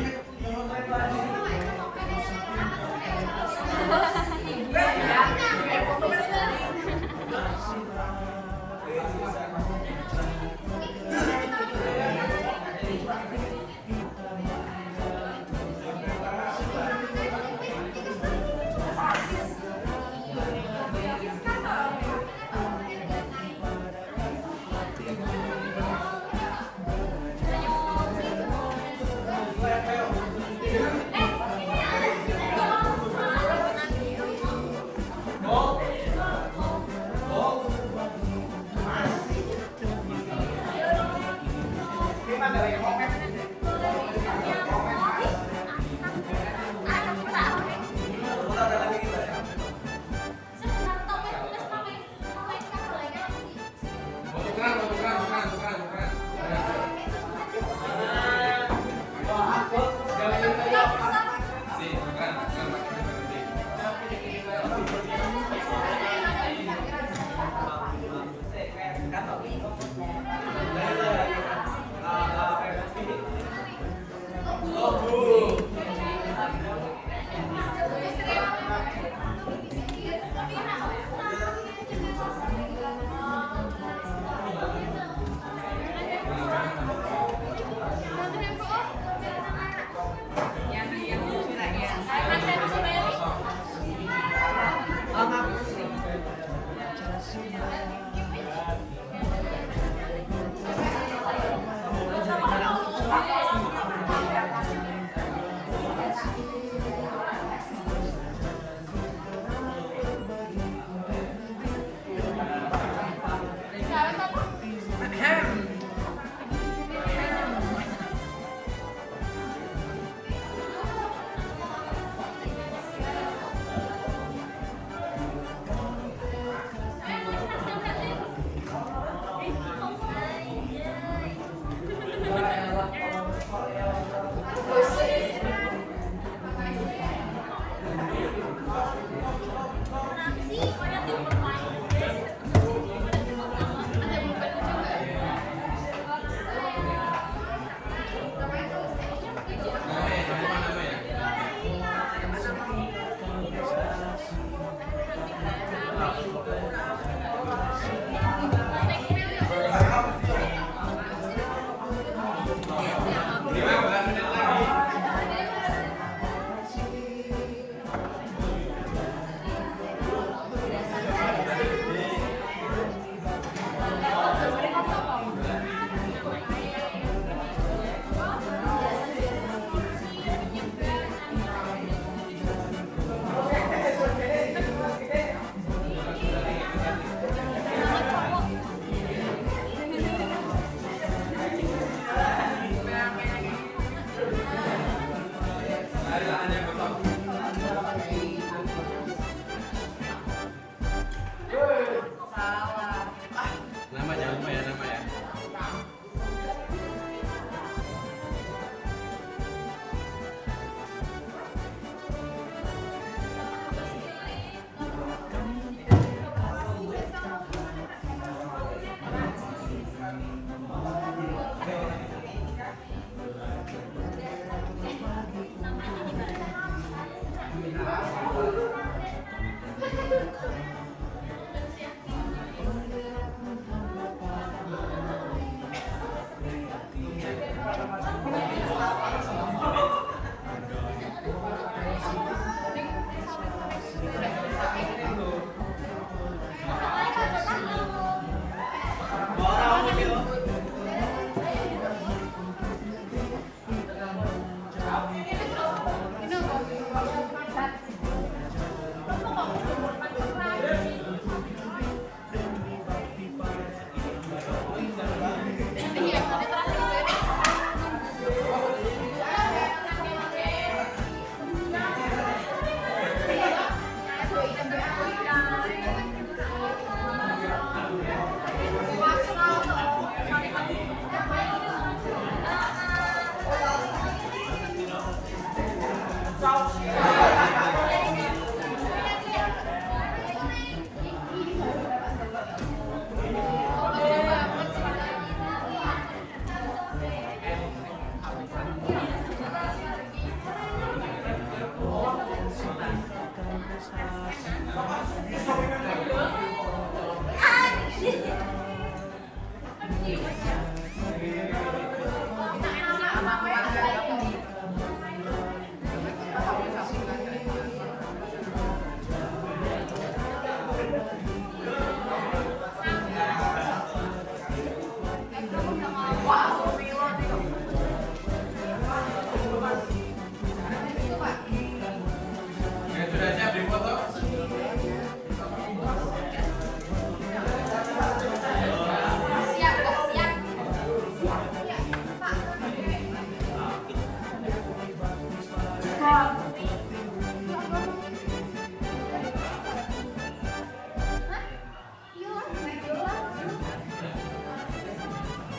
S6: Ya, sudah siap difoto?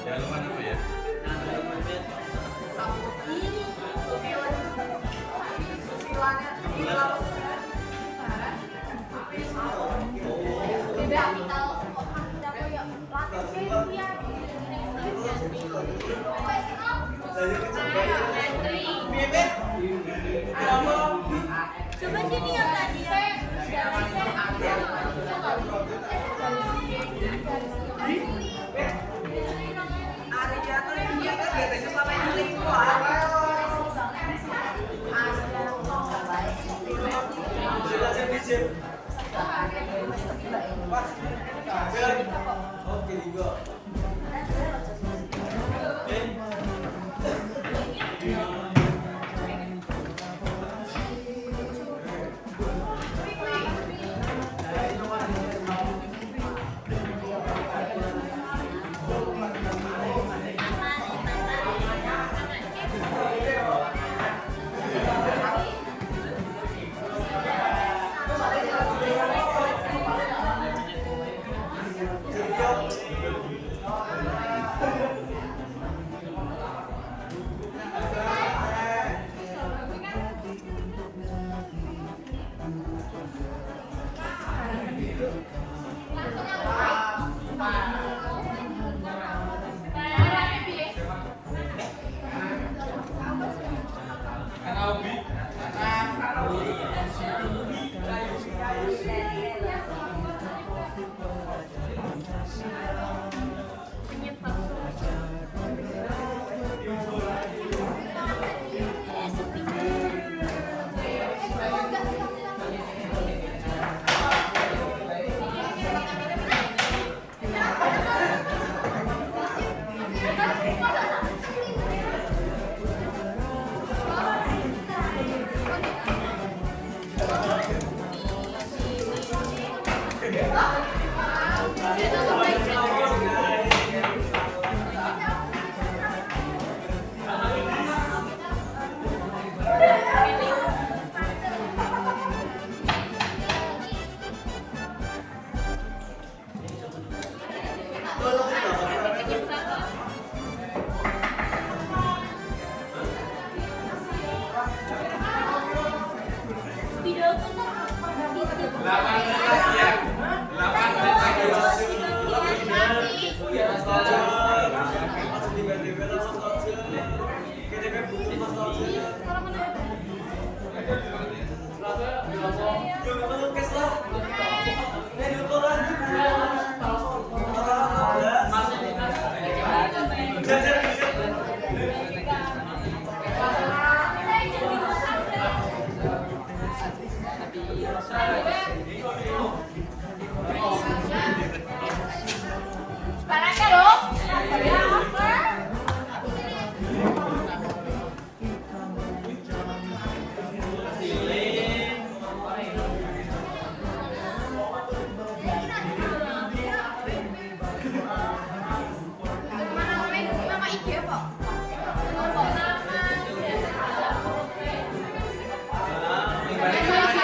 S6: Jangan lupa nama ya.
S7: Coba sini yang tadi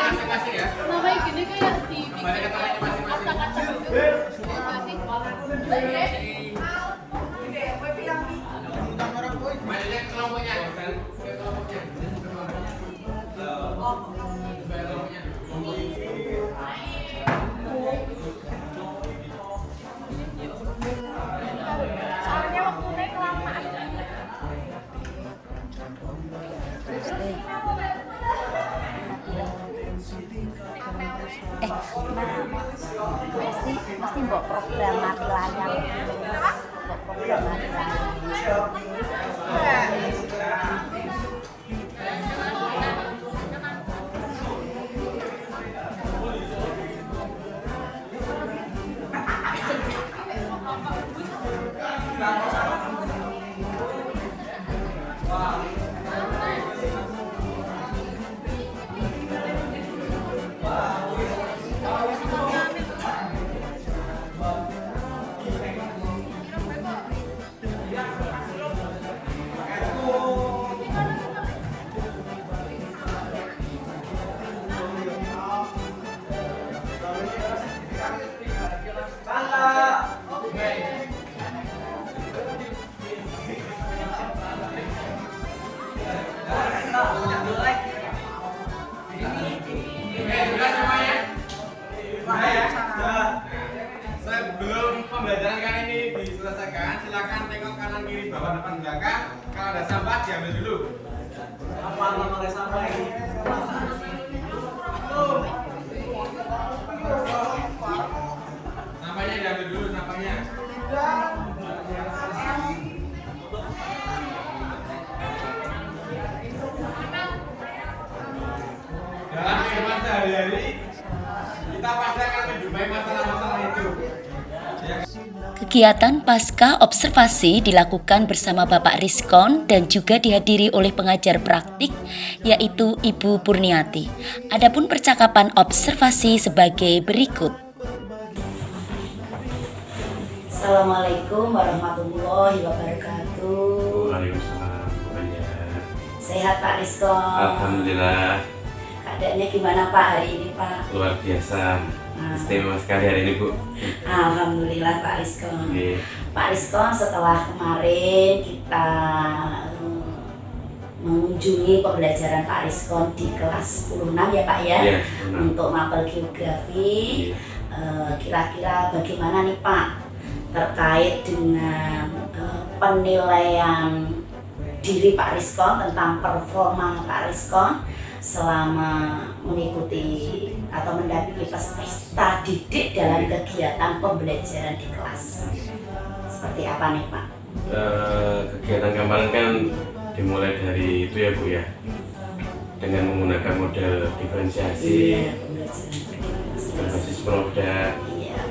S6: Masing-masing ya.
S1: mesti mbok program mati layar. Mbok program mati layar.
S6: Sebelum pembelajaran kali ini diselesaikan, silakan tengok kanan kiri bawah depan belakang. Kalau ada sampah diambil dulu.
S5: Apa nomor sampah ini?
S6: Sampahnya diambil dulu sampahnya. Dalam kehidupan sehari-hari kita pasti akan menjumpai masalah-masalah itu.
S3: Kegiatan pasca observasi dilakukan bersama Bapak Rizkon dan juga dihadiri oleh pengajar praktik yaitu Ibu Purniati. Adapun percakapan observasi sebagai berikut.
S1: Assalamualaikum warahmatullahi wabarakatuh.
S2: Waalaikumsalam.
S1: Sehat Pak Rizkon?
S2: Alhamdulillah.
S1: Keadaannya gimana Pak hari ini Pak?
S2: Luar biasa. Istimewa sekali hari ini, Bu.
S1: Alhamdulillah Pak Rizkon.
S2: Oke.
S1: Pak Rizkon, setelah kemarin kita mengunjungi pembelajaran Pak Rizkon di kelas 10-6 ya Pak ya,
S2: Iya, 10-6.
S1: untuk mapel geografi.
S2: Iya.
S1: Kira-kira bagaimana nih Pak terkait dengan penilaian diri Pak Rizkon, tentang performa Pak Rizkon selama mengikuti atau mendampingi peserta didik dalam kegiatan pembelajaran di kelas. Seperti apa nih Pak?
S2: Kegiatan kemarin kan dimulai dari itu ya Bu ya, dengan menggunakan model diferensiasi,
S1: Pembelajaran
S2: berbasis produk.
S1: Iya.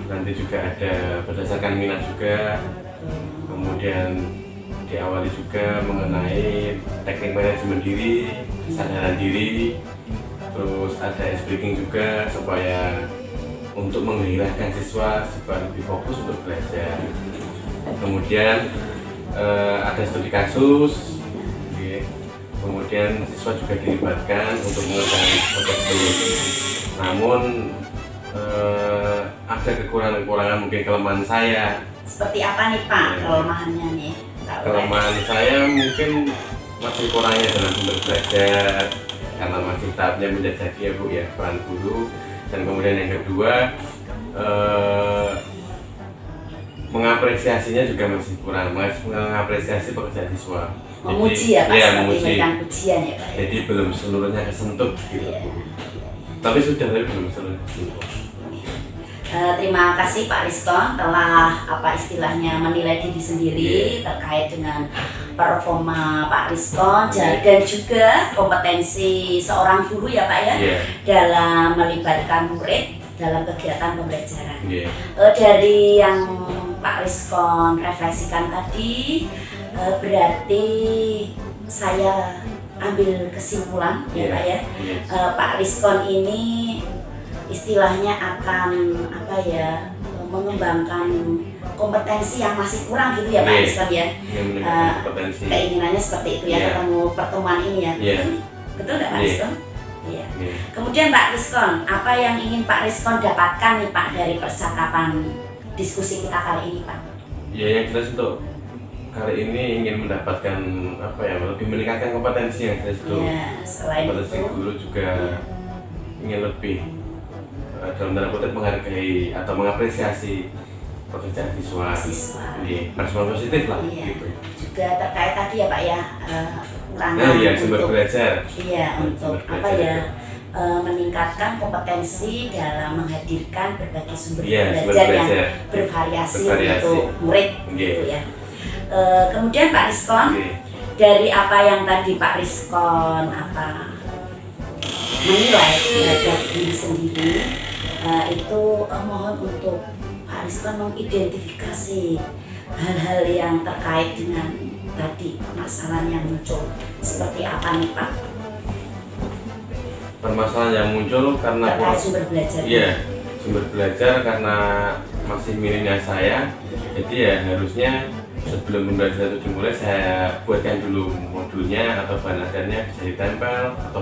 S2: Nanti juga ada berdasarkan minat juga, kemudian diawali juga mengenai teknik manajemen diri, kesadaran diri, terus ada ice breaking juga supaya untuk menggairahkan siswa supaya lebih fokus untuk belajar. Kemudian ada studi kasus, oke. Kemudian siswa juga dilibatkan untuk mengerjakan proyek studi. Namun ada kekurangan-kekurangan, mungkin kelemahan saya.
S1: Seperti apa nih Pak kelemahannya nih?
S2: Kelemahan saya mungkin masih kurangnya dalam bentuk belajar karena masih tahapnya menjajaki ya Bu ya, peran guru. Dan kemudian yang kedua mengapresiasinya juga masih kurang, mengapresiasi pekerjaan siswa.
S1: Memuji ya Pak,
S2: ya,
S1: seperti
S2: memuji.
S1: memberikan pujian ya Pak ya?
S2: Jadi belum seluruhnya kesentuh gitu
S1: Iya.
S2: Bu. Tapi belum seluruhnya kesentuh.
S1: Terima kasih Pak Rizkon telah istilahnya menilai diri sendiri terkait dengan performa Pak Rizkon dan juga kompetensi seorang guru ya Pak ya, dalam melibatkan murid dalam kegiatan pembelajaran. Dari yang Pak Rizkon refleksikan tadi, berarti saya ambil kesimpulan ya Pak ya, Pak Rizkon ini istilahnya akan mengembangkan kompetensi yang masih kurang gitu ya Pak Rizkon ya. Keinginannya seperti itu ya, ketemu pertemuan ini ya. Betul nggak Pak Rizkon? Iya. Kemudian Pak Rizkon, apa yang ingin Pak Rizkon dapatkan nih Pak dari percakapan diskusi kita kali ini Pak?
S2: Ya yang jelas untuk kali ini ingin mendapatkan lebih meningkatkan kompetensi yang jelas itu.
S1: Selain
S2: kompetensi
S1: itu
S2: guru juga ingin lebih dalam tanda kutip menghargai atau mengapresiasi pekerjaan siswa. Respon positif lah gitu.
S1: Juga terkait tadi ya Pak ya, kekurangan
S2: sumber belajar.
S1: Untuk meningkatkan kompetensi dalam menghadirkan berbagai sumber
S2: Iya,
S1: belajar yang
S2: belajar.
S1: bervariasi
S2: Bervariasi.
S1: untuk murid
S2: Oke.
S1: gitu ya. Kemudian Pak Rizkon,
S2: Oke.
S1: dari apa yang tadi Pak Rizkon menilai terhadap diri sendiri, itu mohon untuk Pak Rizkon mengidentifikasi hal-hal yang terkait dengan tadi permasalahan yang muncul seperti apa nih Pak?
S2: Permasalahan yang muncul karena
S1: Terkait sumber belajar.
S2: iya, sumber belajar karena masih minimnya saya, jadi ya harusnya sebelum pembelajaran itu dimulai saya buatkan dulu modulnya atau bahan ajarnya bisa ditempel atau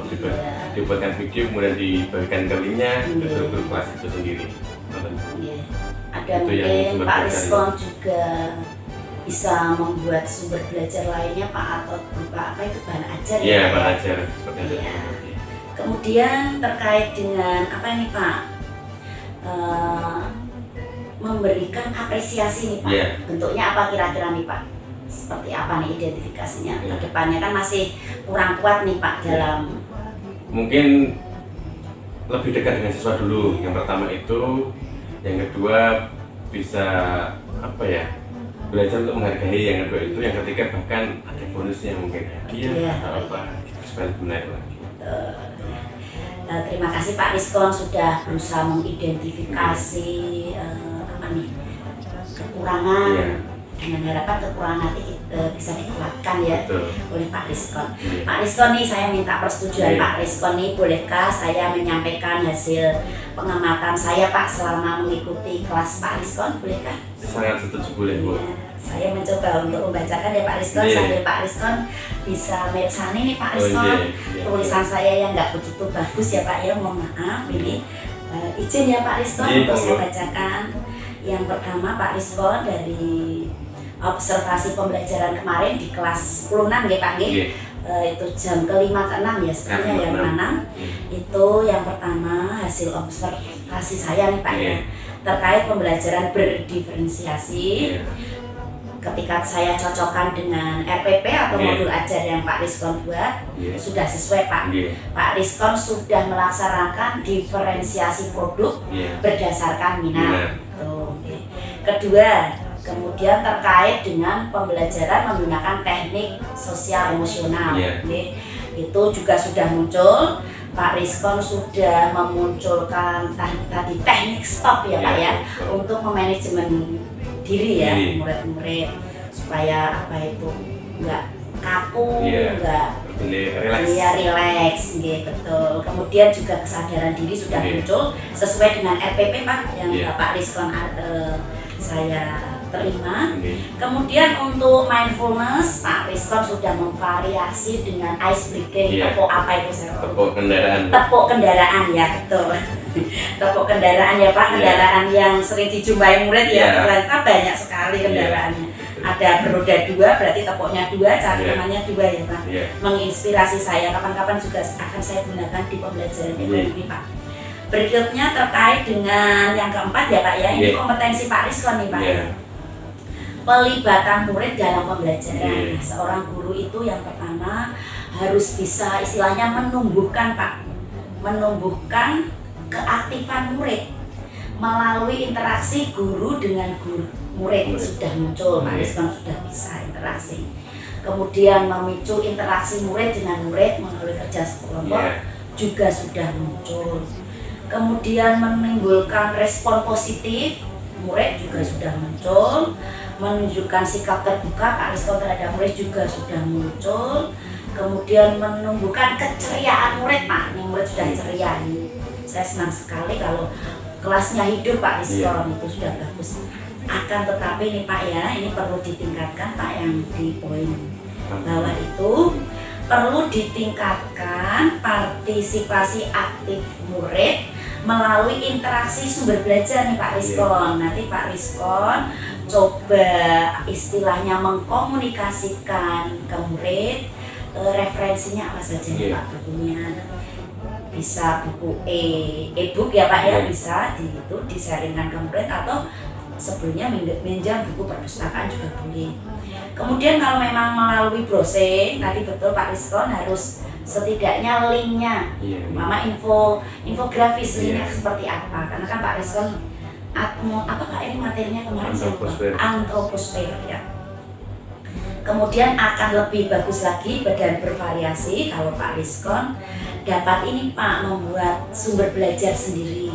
S2: dibuatkan video kemudian dibagikan ke linknya ke guru kelas itu sendiri.
S1: Iya. Ada
S2: Itu yang
S1: mungkin
S2: sumber
S1: Pak
S2: belajar
S1: Rizkon juga bisa membuat sumber belajar lainnya Pak, atau berupa apa itu bahan ajar
S2: Iya,
S1: Pak,
S2: bahan
S1: ya?
S2: ajar seperti itu.
S1: Iya. Kemudian terkait dengan apa ini Pak? Memberikan apresiasi nih Pak.
S2: Iya.
S1: Bentuknya apa kira-kira nih Pak? Seperti apa nih identifikasinya?
S2: Iya.
S1: Kedepannya kan masih kurang kuat nih Pak dalam
S2: Mungkin lebih dekat dengan siswa dulu. Yang pertama itu, yang kedua bisa apa ya? Belajar untuk menghargai. Yang kedua itu, yang ketiga bahkan ada bonusnya mungkin hadiah
S1: Iya.
S2: atau apa supaya lebih menarik lagi.
S1: Terima kasih Pak Rizkon sudah berusaha mengidentifikasi apa nih kekurangan,
S2: Iya.
S1: dengan harapan kekurangan nanti bisa dikuatkan ya
S2: Betul.
S1: oleh Pak Rizkon.
S2: Iya.
S1: Pak Rizkon nih saya minta persetujuan
S2: Iya.
S1: Pak Rizkon nih, bolehkah saya menyampaikan hasil pengamatan saya Pak selama mengikuti kelas Pak Rizkon, bolehkah?
S2: Sangat setuju, boleh Bu.
S1: Iya, saya mencoba untuk membacakan ya Pak Rizkon,
S2: Iya.
S1: sambil Pak Rizkon bisa meresani nih Pak
S2: Oh,
S1: Rizkon.
S2: iya, iya.
S1: Tulisan saya yang nggak begitu bagus ya Pak ya, mohon maaf ini. Izin ya Pak Rizkon
S2: Iya,
S1: untuk saya
S2: monggo.
S1: bacakan. Yang pertama Pak Rizkon dari observasi pembelajaran kemarin di kelas 10-6 ya Pak nggih.
S2: Iya.
S1: Itu jam ke-5 ke-6 ya sebenarnya
S2: Jam
S1: yang
S2: ke-6.
S1: mana
S2: Iya.
S1: itu yang pertama hasil observasi saya nih Pak
S2: Iya.
S1: ya, terkait pembelajaran berdiferensiasi.
S2: Iya.
S1: Ketika saya cocokkan dengan RPP atau
S2: Iya.
S1: modul ajar yang Pak Rizkon buat,
S2: Iya.
S1: sudah sesuai Pak.
S2: Iya.
S1: Pak Rizkon sudah melaksanakan diferensiasi produk
S2: Iya.
S1: berdasarkan minat.
S2: Minat.
S1: Tuh, oke. Kedua, kemudian terkait dengan pembelajaran menggunakan teknik sosial emosional.
S2: Iya.
S1: Oke. Itu juga sudah muncul. Pak Rizkon sudah memunculkan tadi teknik stop ya Pak
S2: Iya,
S1: ya,
S2: stop.
S1: untuk memanajemen diri ya
S2: Diri.
S1: murid-murid supaya apa itu nggak kaku,
S2: Iya.
S1: nggak
S2: Lebih relax.
S1: iya rileks, gitu betul. Kemudian juga kesadaran diri sudah
S2: Iya.
S1: muncul sesuai dengan RPP Pak yang
S2: Iya.
S1: Bapak Rizkon saya terima.
S2: Iya.
S1: Kemudian untuk mindfulness Pak Rizkon sudah memvariasi dengan ice breaking.
S2: Iya.
S1: Tepuk apa itu saya lupa.
S2: Tepuk kendaraan.
S1: Tepuk kendaraan ya betul. Tepuk kendaraan ya Pak,
S2: Iya.
S1: kendaraan yang sering dijumpai murid ya,
S2: Iya.
S1: ternyata banyak sekali
S2: Iya.
S1: kendaraannya. Ada beroda 2, berarti tepuknya 2, cangkrumannya 2 ya Pak.
S2: Iya.
S1: Menginspirasi saya, kapan-kapan juga akan saya gunakan di pembelajaran
S2: Iya.
S1: ekonomi Pak. Berikutnya terkait dengan yang keempat ya Pak ya, ini
S2: Iya.
S1: kompetensi Pak Rizkon nih Pak.
S2: Iya.
S1: Pelibatan murid dalam pembelajaran.
S2: Iya.
S1: Nah, seorang guru itu yang pertama harus bisa istilahnya menumbuhkan Pak, menumbuhkan keaktifan murid melalui interaksi guru dengan guru murid.
S2: Murid.
S1: Sudah muncul, Pak
S2: Iya.
S1: Rizkon sudah bisa interaksi. Kemudian memicu interaksi murid dengan murid melalui kerja kelompok
S2: Iya.
S1: juga sudah muncul. Kemudian menimbulkan respon positif murid juga sudah muncul. Menunjukkan sikap terbuka Pak Rizkon terhadap murid juga sudah muncul. Kemudian menumbuhkan keceriaan murid Pak, ini murid sudah ceria ini. Saya senang sekali kalau kelasnya hidup Pak Rizkon, itu sudah bagus. Akan tetapi nih Pak ya, ini perlu ditingkatkan Pak, yang di poin bawah itu perlu ditingkatkan partisipasi aktif murid melalui interaksi sumber belajar nih Pak Rizkon. Nanti Pak Rizkon coba istilahnya mengkomunikasikan ke murid referensinya apa saja nih
S2: Iya.
S1: Pak, bukunya. Bisa buku e-book ya Pak ya,
S2: Iya.
S1: bisa itu disaringkan ke murid, atau sebelumnya minjam buku perpustakaan juga boleh. Kemudian kalau memang melalui browsing, tadi betul Pak Rizkon harus setidaknya linknya, mama infografis linknya seperti apa, karena kan Pak Rizkon apa Pak ini materinya kemarin antroposfer ya. Kemudian akan lebih bagus lagi dan bervariasi kalau Pak Rizkon dapat ini Pak membuat sumber belajar sendiri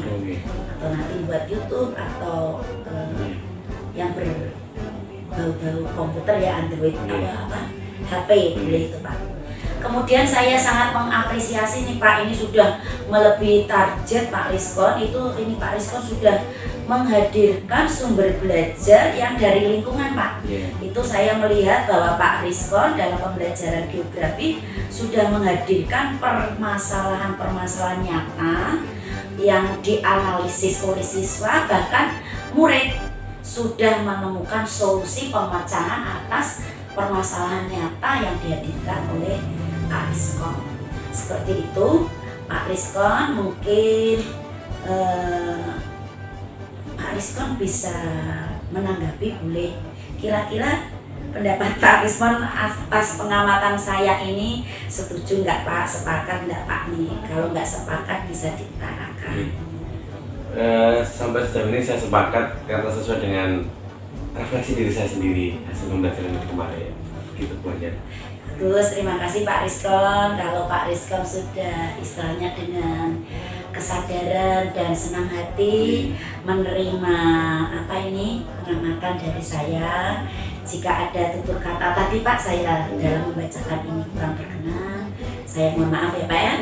S1: atau nanti buat YouTube atau yang berbau-bau komputer ya Android atau apa HP boleh itu Pak. Kemudian saya sangat mengapresiasi nih Pak, ini sudah melebihi target Pak Rizkon ini Pak Rizkon sudah menghadirkan sumber belajar yang dari lingkungan Pak. Itu saya melihat bahwa Pak Rizkon dalam pembelajaran geografi sudah menghadirkan permasalahan-permasalahan nyata yang dianalisis oleh siswa, bahkan murid sudah menemukan solusi pemecahan atas permasalahan nyata yang dihadirkan oleh Pak Rizkon. Seperti itu Pak Rizkon, mungkin Pak Rizkon bisa menanggapi, boleh kira-kira pendapat Pak Rizkon atas pengamatan saya ini, setuju nggak Pak, sepakat nggak Pak nih? Kalau nggak sepakat bisa diutarakan.
S2: Sampai sejauh ini saya sepakat karena sesuai dengan refleksi diri saya sendiri hasil pembelajaran itu kemarin, gitu Bu aja.
S1: Terus terima kasih Pak Rizkon, kalau Pak Rizkon sudah istilahnya dengan kesadaran dan senang hati menerima pengamatan dari saya. Jika ada tutur kata tadi Pak saya dalam membacakan ini kurang berkenan, saya mohon maaf ya Pak ya.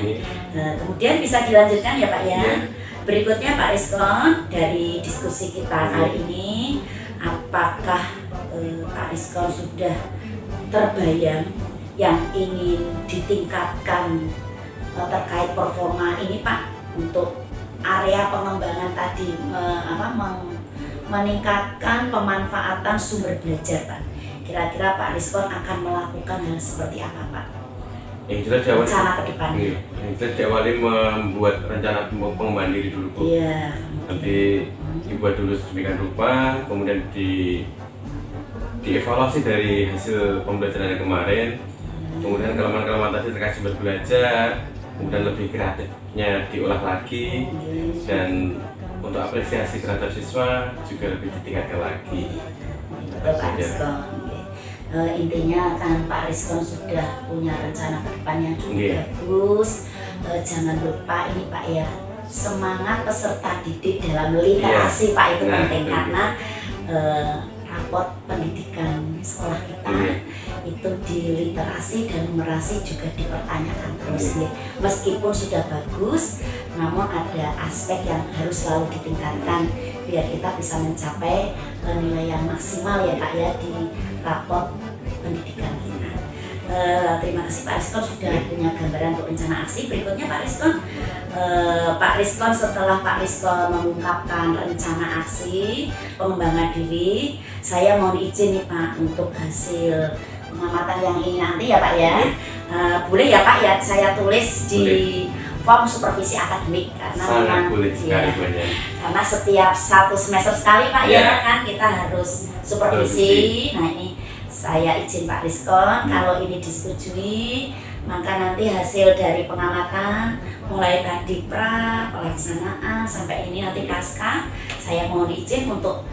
S1: Kemudian bisa dilanjutkan ya Pak ya. Berikutnya Pak Rizkon, dari diskusi kita kali ini, apakah Pak Rizkon sudah terbayang yang ingin ditingkatkan terkait performa ini Pak, untuk area pengembangan tadi meningkatkan pemanfaatan sumber belajar Pak? Kira-kira Pak Rizkon akan melakukan hal seperti apa Pak?
S2: Yang jelas diawali,
S1: rencana ke depannya.
S2: Yang jelas diawali membuat rencana pengembangan diri dulu Bu. Nanti dibuat dulu sedemikian rupa, kemudian dievaluasi dari hasil pembelajaran yang kemarin. Kemudian kelemahan-kelemahan tadi terkait sumber belajar, kemudian lebih kreatifnya diolah lagi, dan untuk apresiasi terhadap siswa juga lebih ditingkatkan lagi.
S1: Pak Rizkon, intinya kan Pak Rizkon sudah punya rencana ke depan yang cukup bagus. Jangan lupa ini Pak ya, semangat peserta didik dalam literasi Pak itu penting, karena raport pendidikan sekolah kita itu di literasi dan numerasi juga dipertanyakan terus ya. Meskipun sudah bagus, namun ada aspek yang harus selalu ditingkatkan biar kita bisa mencapai penilaian maksimal ya Pak ya di raport pendidikan kita. Terima kasih Pak Rizkon sudah punya gambaran untuk rencana aksi. Berikutnya Pak Rizkon, setelah Pak Rizkon mengungkapkan rencana aksi pengembangan diri, saya mohon izin nih Pak untuk hasil pengamatan yang ini nanti ya Pak ya. Boleh ya Pak ya saya tulis di form supervisi akademik, karena memang karena setiap 1 semester sekali Pak ya kan kita harus supervisi. Nah ini saya izin Pak Rizkon, kalau ini disetujui maka nanti hasil dari pengamatan mulai tadi pelaksanaan sampai ini nanti pasca, saya mohon izin untuk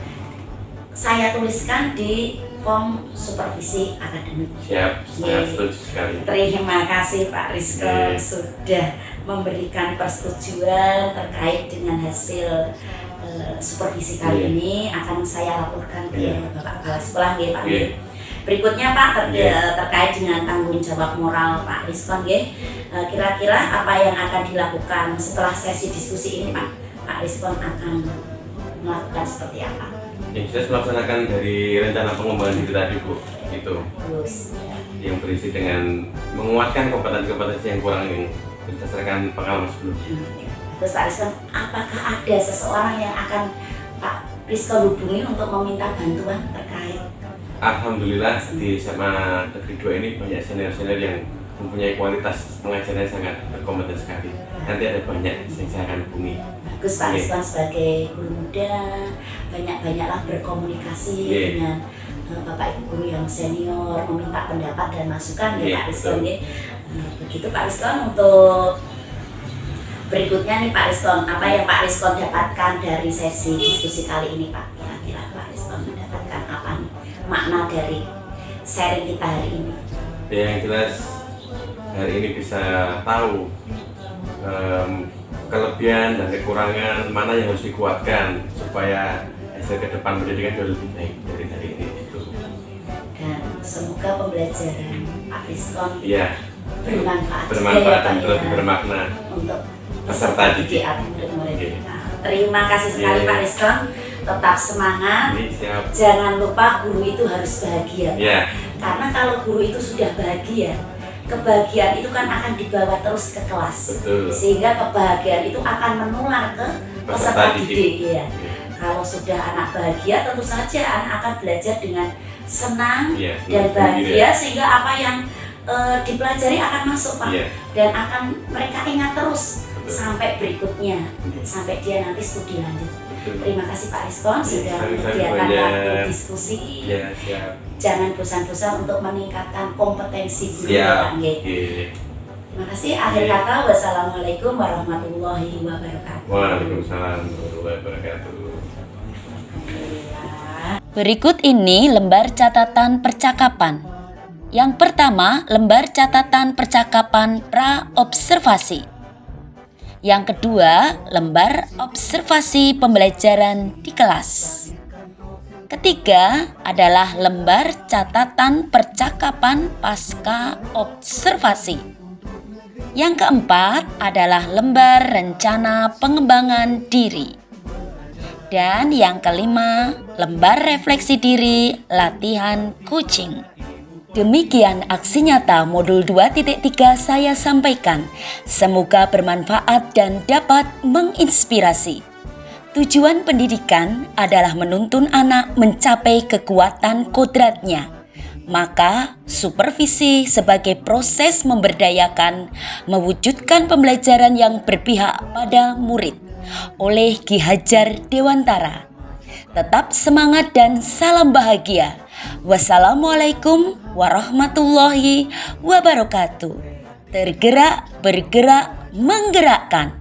S1: saya tuliskan di form supervisi akademik.
S2: Siap, saya setuju sekali.
S1: Terima kasih Pak Rizkon sudah memberikan persetujuan terkait dengan hasil supervisi kali ini. Akan saya laporkan ke Bapak Kepala Sekolah ya Pak. Berikutnya Pak terkait dengan tanggung jawab moral Pak Rizkon kira-kira apa yang akan dilakukan setelah sesi diskusi ini Pak? Pak Rizkon akan melakukan seperti apa?
S2: Yang jelas melaksanakan dari rencana pengembangan diri tadi Bu, itu yang berisi dengan menguatkan kompetensi-kompetensi yang kurang ini berdasarkan pengalaman sebelumnya.
S1: Terus Pak Rizkon, apakah ada seseorang yang akan Pak Rizkon hubungi untuk meminta bantuan terkait?
S2: Alhamdulillah di SMA Negeri 2 ini banyak senior-senior yang mempunyai kualitas pengajaran yang sangat berkompeten sekali. Nanti ada banyak yang saya akan hubungi.
S1: Bagus Pak Rizkon sebagai guru muda, banyak-banyaklah berkomunikasi dengan Bapak Ibu guru yang senior, meminta pendapat dan masukan ya Pak Rizkon. Begitu Pak Rizkon. Untuk berikutnya nih Pak Rizkon, apa yang Pak Rizkon dapatkan dari sesi diskusi kali ini Pak? Kira-kira Pak Rizkon mendapatkan apa nih makna dari sharing kita hari ini?
S2: Ya, yang jelas hari ini bisa tahu kelebihan dan kekurangan mana yang harus dikuatkan supaya hasil ke depan pendidikan jauh lebih baik dari hari ini itu.
S1: Dan semoga pembelajaran Pak Rizkon bermanfaat
S2: dan
S1: ya,
S2: lebih bermakna
S1: untuk
S2: peserta didik
S1: atau murid-murid kita. Terima kasih sekali Pak Rizkon. Tetap semangat.
S2: Siap.
S1: Jangan lupa guru itu harus bahagia.
S2: Ya.
S1: Karena kalau guru itu sudah bahagia, kebahagiaan itu kan akan dibawa terus ke kelas.
S2: Betul.
S1: Sehingga kebahagiaan itu akan menular ke peserta didik. Ya. Kalau sudah anak bahagia, tentu saja anak akan belajar dengan senang dan bahagia, sehingga apa yang dipelajari akan masuk Pak, dan akan mereka ingat terus sampai berikutnya, sampai dia nanti studi lanjut. Terima kasih Pak Rizkon sudah menyediakan waktu diskusi. Jangan bosan-bosan untuk meningkatkan kompetensi guru Pak. Terima kasih. Akhir kata, wassalamualaikum warahmatullahi wabarakatuh.
S2: Waalaikumsalam warahmatullahi wabarakatuh.
S3: Berikut ini lembar catatan percakapan. Yang pertama, lembar catatan percakapan pra-observasi. Yang kedua, lembar observasi pembelajaran di kelas. Ketiga adalah lembar catatan percakapan pasca observasi. Yang keempat adalah lembar rencana pengembangan diri. Dan yang kelima, lembar refleksi diri latihan coaching. Demikian aksi nyata modul 2.3 saya sampaikan. Semoga bermanfaat dan dapat menginspirasi. Tujuan pendidikan adalah menuntun anak mencapai kekuatan kodratnya. Maka supervisi sebagai proses memberdayakan, mewujudkan pembelajaran yang berpihak pada murid oleh Ki Hajar Dewantara. Tetap semangat dan salam bahagia. Wassalamualaikum warahmatullahi wabarakatuh. Tergerak, bergerak, menggerakkan.